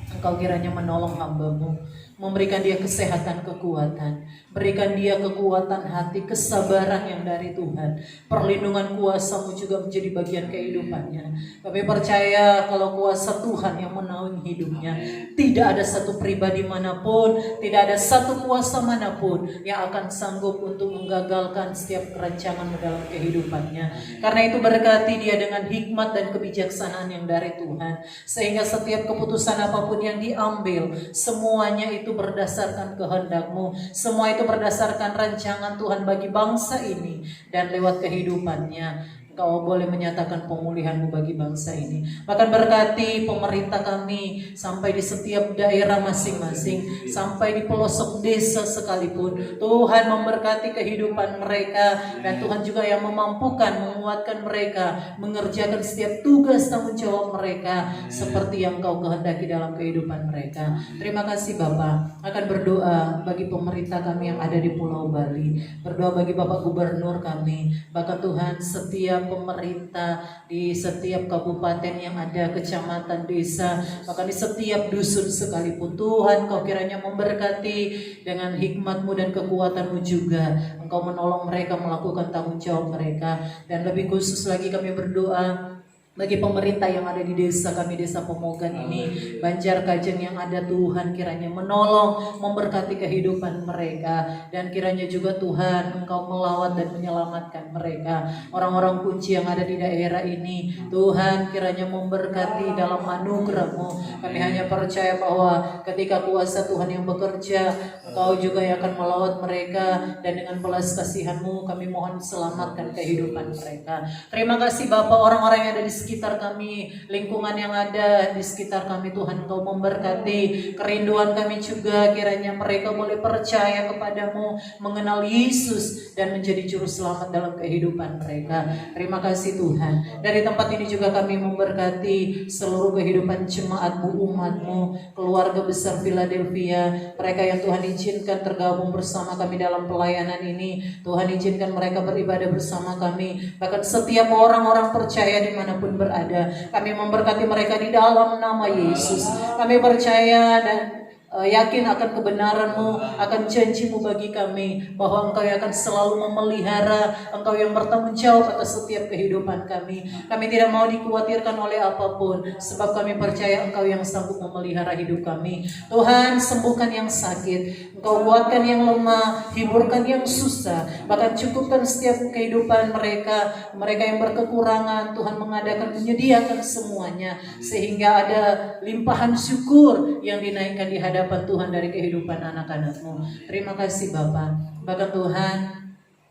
Engkau kiranya menolong hamba-Mu, memberikan dia kesehatan, kekuatan, berikan dia kekuatan hati, kesabaran yang dari Tuhan. Perlindungan kuasa-Mu juga menjadi bagian kehidupannya. Kami percaya kalau kuasa Tuhan yang menaungi hidupnya, tidak ada satu pribadi manapun, tidak ada satu kuasa manapun yang akan sanggup untuk menggagalkan setiap kerancangan dalam kehidupannya. Karena itu berkati dia dengan hikmat dan kebijaksanaan yang dari Tuhan, sehingga setiap keputusan apapun yang diambil, semuanya itu berdasarkan kehendak-Mu, semua itu berdasarkan rancangan Tuhan bagi bangsa ini, dan lewat kehidupannya Kau boleh menyatakan pemulihan-Mu bagi bangsa ini. Bahkan berkati pemerintah kami sampai di setiap daerah masing-masing, sampai di pelosok desa sekalipun. Tuhan memberkati kehidupan mereka, dan Tuhan juga yang memampukan, menguatkan mereka, mengerjakan setiap tugas tanggung jawab mereka seperti yang Kau kehendaki dalam kehidupan mereka. Terima kasih Bapak. Akan berdoa bagi pemerintah kami yang ada di Pulau Bali, berdoa bagi Bapak Gubernur kami, bahkan Tuhan setiap pemerintah di setiap kabupaten yang ada, kecamatan, desa, bahkan di setiap dusun sekalipun. Tuhan, Kau kiranya memberkati dengan hikmat-Mu dan kekuatan-Mu juga. Engkau menolong mereka melakukan tanggung jawab mereka. Dan lebih khusus lagi kami berdoa bagi pemerintah yang ada di desa kami, desa Pemogan ini, Banjarkajeng yang ada. Tuhan kiranya menolong, memberkati kehidupan mereka, dan kiranya juga Tuhan Engkau melawat dan menyelamatkan mereka. Orang-orang kunci yang ada di daerah ini, Tuhan kiranya memberkati dalam anugerah-Mu. Kami hanya percaya bahwa ketika kuasa Tuhan yang bekerja, Engkau juga yang akan melawat mereka, dan dengan belas kasihan-Mu kami mohon selamatkan kehidupan mereka. Terima kasih Bapak, orang-orang yang ada di sekitar kami, lingkungan yang ada di sekitar kami, Tuhan Engkau memberkati. Kerinduan kami juga kiranya mereka boleh percaya kepadamu, mengenal Yesus, dan menjadi juru selamat dalam kehidupan mereka. Terima kasih Tuhan. Dari tempat ini juga kami memberkati seluruh kehidupan jemaat-Mu, umat-Mu, keluarga besar Philadelphia, mereka yang Tuhan izinkan tergabung bersama kami dalam pelayanan ini. Tuhan izinkan mereka beribadah bersama kami, bahkan setiap orang-orang percaya dimanapun berada. Kami memberkati mereka di dalam nama Yesus. Kami percaya dan yakin akan kebenaran-Mu, akan janji-Mu bagi kami, bahwa Engkau yang akan selalu memelihara, Engkau yang bertanggung jawab atas setiap kehidupan kami. Kami tidak mau dikhawatirkan oleh apapun, sebab kami percaya Engkau yang sanggup memelihara hidup kami. Tuhan, sembuhkan yang sakit, Engkau kuatkan yang lemah, hiburkan yang susah, bahkan cukupkan setiap kehidupan mereka yang berkekurangan. Tuhan mengadakan, menyediakan semuanya, sehingga ada limpahan syukur yang dinaikkan di hadapan Tuhan dari kehidupan anak-anak-Mu. Terima kasih Bapa. Bahkan Tuhan,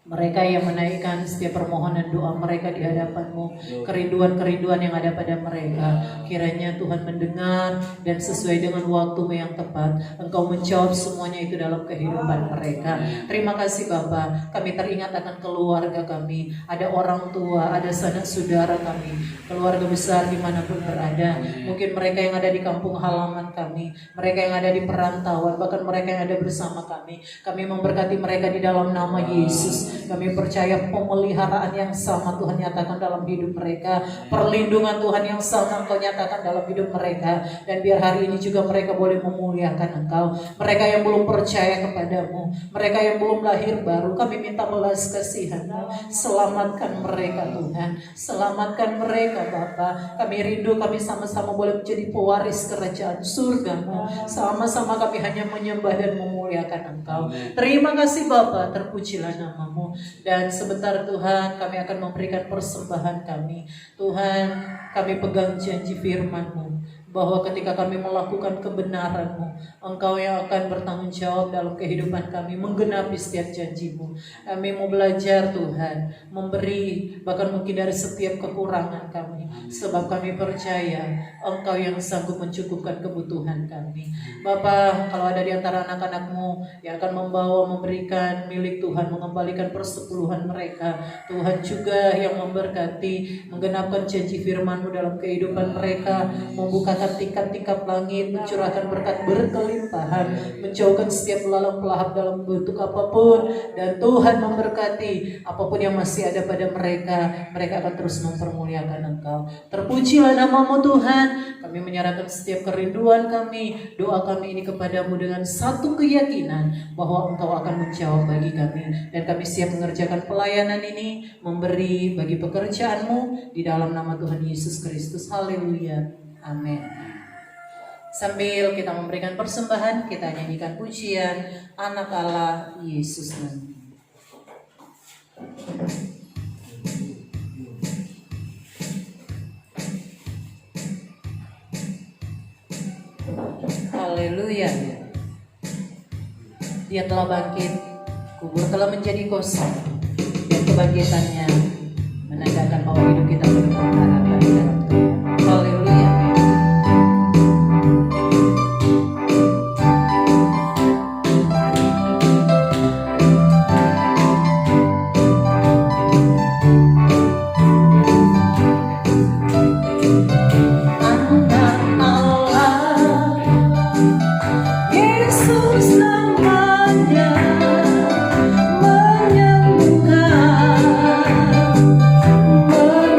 mereka yang menaikkan setiap permohonan doa mereka di hadapan-Mu, kerinduan-kerinduan yang ada pada mereka, kiranya Tuhan mendengar dan sesuai dengan waktu-Mu yang tepat, Engkau menjawab semuanya itu dalam kehidupan mereka. Terima kasih Bapa. Kami teringat akan keluarga kami, ada orang tua, ada sanak saudara kami, keluarga besar dimanapun berada. Mungkin mereka yang ada di kampung halaman kami, mereka yang ada di perantauan, bahkan mereka yang ada bersama kami. Kami memberkati mereka di dalam nama Yesus. Kami percaya pemeliharaan yang sama Tuhan nyatakan dalam hidup mereka, perlindungan Tuhan yang sama Engkau nyatakan dalam hidup mereka. Dan biar hari ini juga mereka boleh memuliakan Engkau. Mereka yang belum percaya kepadamu, mereka yang belum lahir baru, kami minta belas kasihan-Mu. Selamatkan mereka Tuhan, selamatkan mereka Bapa. Kami rindu kami sama-sama boleh menjadi pewaris kerajaan surga-Mu. Sama-sama kami hanya menyembah dan memuliakan Engkau. Terima kasih Bapa, terpujilah nama-Mu. Dan sebentar Tuhan, kami akan memberikan persembahan kami. Tuhan, kami pegang janji firman-Mu, bahwa ketika kami melakukan kebenaran-Mu, Engkau yang akan bertanggung jawab dalam kehidupan kami, menggenapi setiap janji-Mu. Kami mau belajar Tuhan, memberi bahkan mungkin dari setiap kekurangan kami, sebab kami percaya Engkau yang sanggup mencukupkan kebutuhan kami. Bapa, kalau ada di antara anak-anak-Mu yang akan membawa, memberikan milik Tuhan, mengembalikan persepuluhan mereka, Tuhan juga yang memberkati, menggenapkan janji firman-Mu dalam kehidupan mereka, membukakan tingkap-tingkap langit, mencurahkan berkat berkelimpahan, menjauhkan setiap belalang pelahap dalam bentuk apapun, dan Tuhan memberkati apapun yang masih ada pada mereka. Mereka akan terus mempermuliakan Engkau. Terpujilah nama-Mu Tuhan. Kami menyerahkan setiap kerinduan kami, doa kami ini kepadamu dengan satu keyakinan bahwa Engkau akan menjawab bagi kami, dan kami siap mengerjakan pelayanan ini, memberi bagi pekerjaan-Mu di dalam nama Tuhan Yesus Kristus. Haleluya. Amin. Sambil kita memberikan persembahan, kita nyanyikan pujian Anak Allah Yesus nanti. Haleluya. Dia telah bangkit, kubur telah menjadi kosong, dan kebangkitannya menandakan bahwa hidup kita penuh pengharapan dalam Tuhan. Haleluya. Menyembuhkan,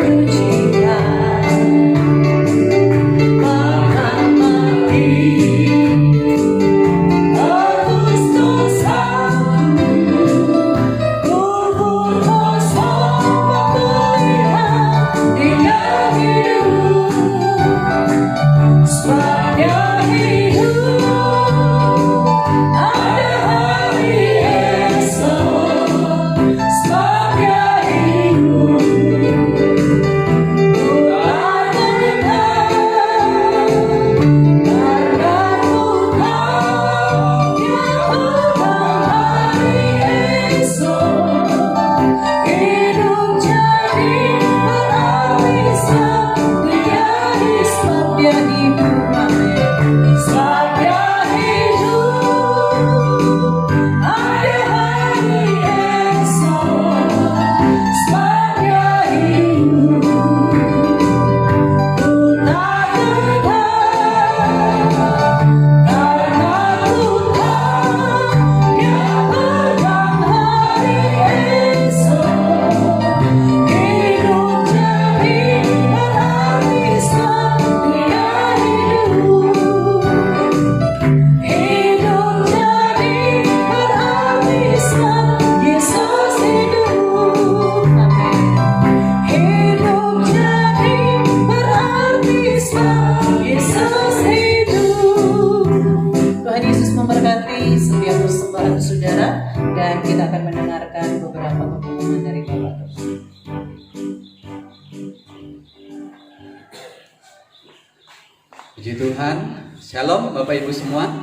menyucikan, Saudara, dan kita akan mendengarkan beberapa pengumuman dari Bapak. Puji Tuhan, Shalom Bapak Ibu semua.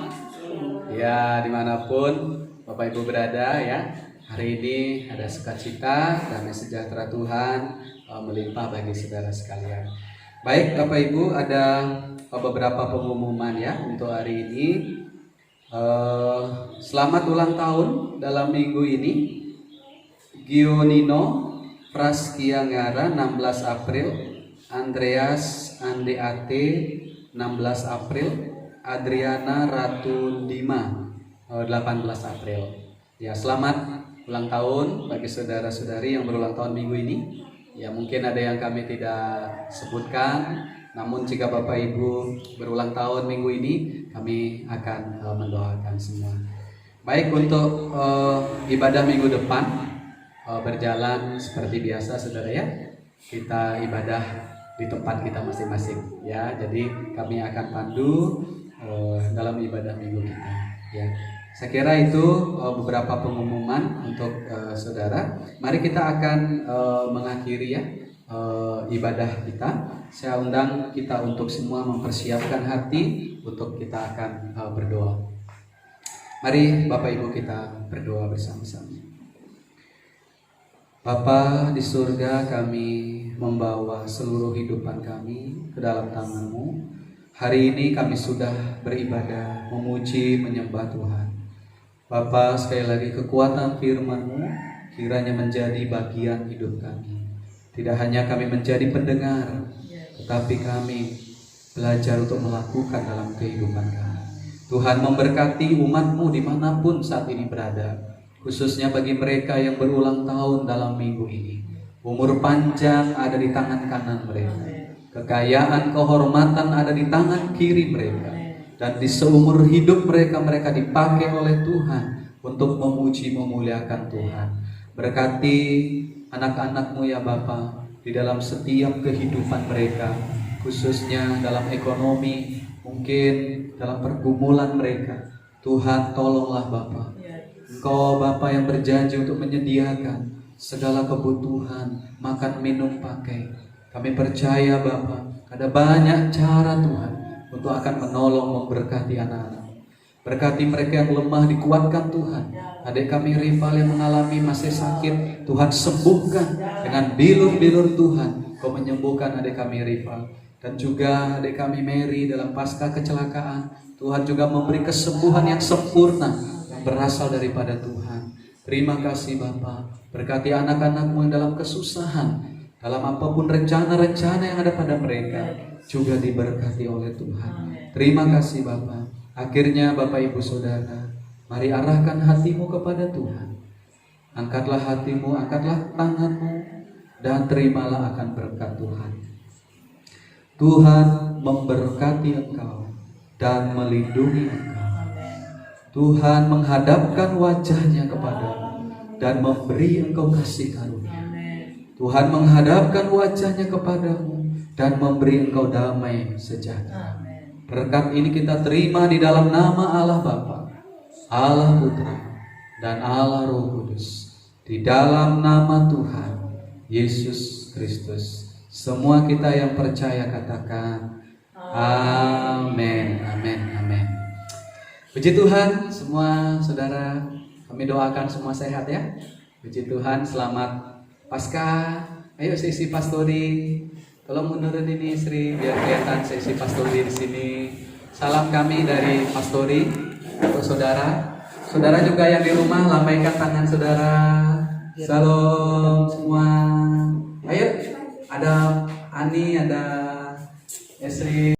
Ya, dimanapun Bapak Ibu berada ya, hari ini ada sukacita, damai sejahtera Tuhan melimpah bagi saudara sekalian. Baik Bapak Ibu, ada beberapa pengumuman ya untuk hari ini. Selamat ulang tahun dalam minggu ini Gionino Praskiangara 16 April, Andreas Andeate 16 April, Adriana Ratu Dima 18 April. Ya, selamat ulang tahun bagi saudara-saudari yang berulang tahun minggu ini. Ya, mungkin ada yang kami tidak sebutkan, namun jika Bapak Ibu berulang tahun minggu ini, kami akan mendoakan semua. Baik, untuk ibadah minggu depan berjalan seperti biasa saudara ya. Kita ibadah di tempat kita masing-masing ya. Jadi kami akan pandu dalam ibadah minggu kita ya. Saya kira itu beberapa pengumuman untuk saudara. Mari kita akan mengakhiri ya ibadah kita. Saya undang kita untuk semua mempersiapkan hati untuk kita akan berdoa. Mari Bapak Ibu kita berdoa bersama-sama. Bapa di surga, kami membawa seluruh hidupan kami ke dalam tangan-Mu. Hari ini kami sudah beribadah, memuji, menyembah Tuhan. Bapa, sekali lagi kekuatan firman-Mu kiranya menjadi bagian hidup kami. Tidak hanya kami menjadi pendengar, tetapi kami belajar untuk melakukan dalam kehidupan kami. Tuhan memberkati umat-Mu dimanapun saat ini berada, khususnya bagi mereka yang berulang tahun dalam minggu ini. Umur panjang ada di tangan kanan mereka, kekayaan, kehormatan ada di tangan kiri mereka, dan di seumur hidup mereka dipakai oleh Tuhan untuk memuji memuliakan Tuhan. Berkati anak-anak-Mu ya Bapa di dalam setiap kehidupan mereka, khususnya dalam ekonomi, mungkin dalam pergumulan mereka. Tuhan tolonglah Bapa. Engkau Bapa yang berjanji untuk menyediakan segala kebutuhan, makan, minum, pakai. Kami percaya Bapa, ada banyak cara Tuhan untuk akan menolong, memberkati anak-anak. Berkati mereka yang lemah, dikuatkan Tuhan. Adik kami Rival yang mengalami masih sakit, Tuhan sembuhkan dengan bilur-bilur Tuhan. Kau menyembuhkan adik kami Rival. Dan juga adik kami Mary dalam pasca kecelakaan, Tuhan juga memberi kesembuhan yang sempurna berasal daripada Tuhan. Terima kasih Bapa. Berkati anak-anak-Mu yang dalam kesusahan, dalam apapun rencana-rencana yang ada pada mereka, juga diberkati oleh Tuhan. Terima kasih Bapa. Akhirnya Bapak Ibu Saudara, mari arahkan hatimu kepada Tuhan. Angkatlah hatimu, angkatlah tanganmu, dan terimalah akan berkat Tuhan. Tuhan memberkati engkau dan melindungi engkau. Tuhan menghadapkan wajahnya kepadamu dan memberi engkau kasih karunia. Tuhan menghadapkan wajahnya kepadamu dan memberi engkau damai sejahtera. Berkat ini kita terima di dalam nama Allah Bapa, Allah Putra, dan Allah Roh Kudus. Di dalam nama Tuhan Yesus Kristus. Semua kita yang percaya katakan amin, amin, amin. Puji Tuhan, semua saudara, kami doakan semua sehat ya. Puji Tuhan, selamat Paskah. Ayo sesi pastori, tolong mundurin ini Sri biar kelihatan sesi pastori di sini. Salam kami dari pastori untuk saudara. Saudara juga yang di rumah, lambaikan tangan saudara. Salam semua. Ayo, ada Ani, ada Esri.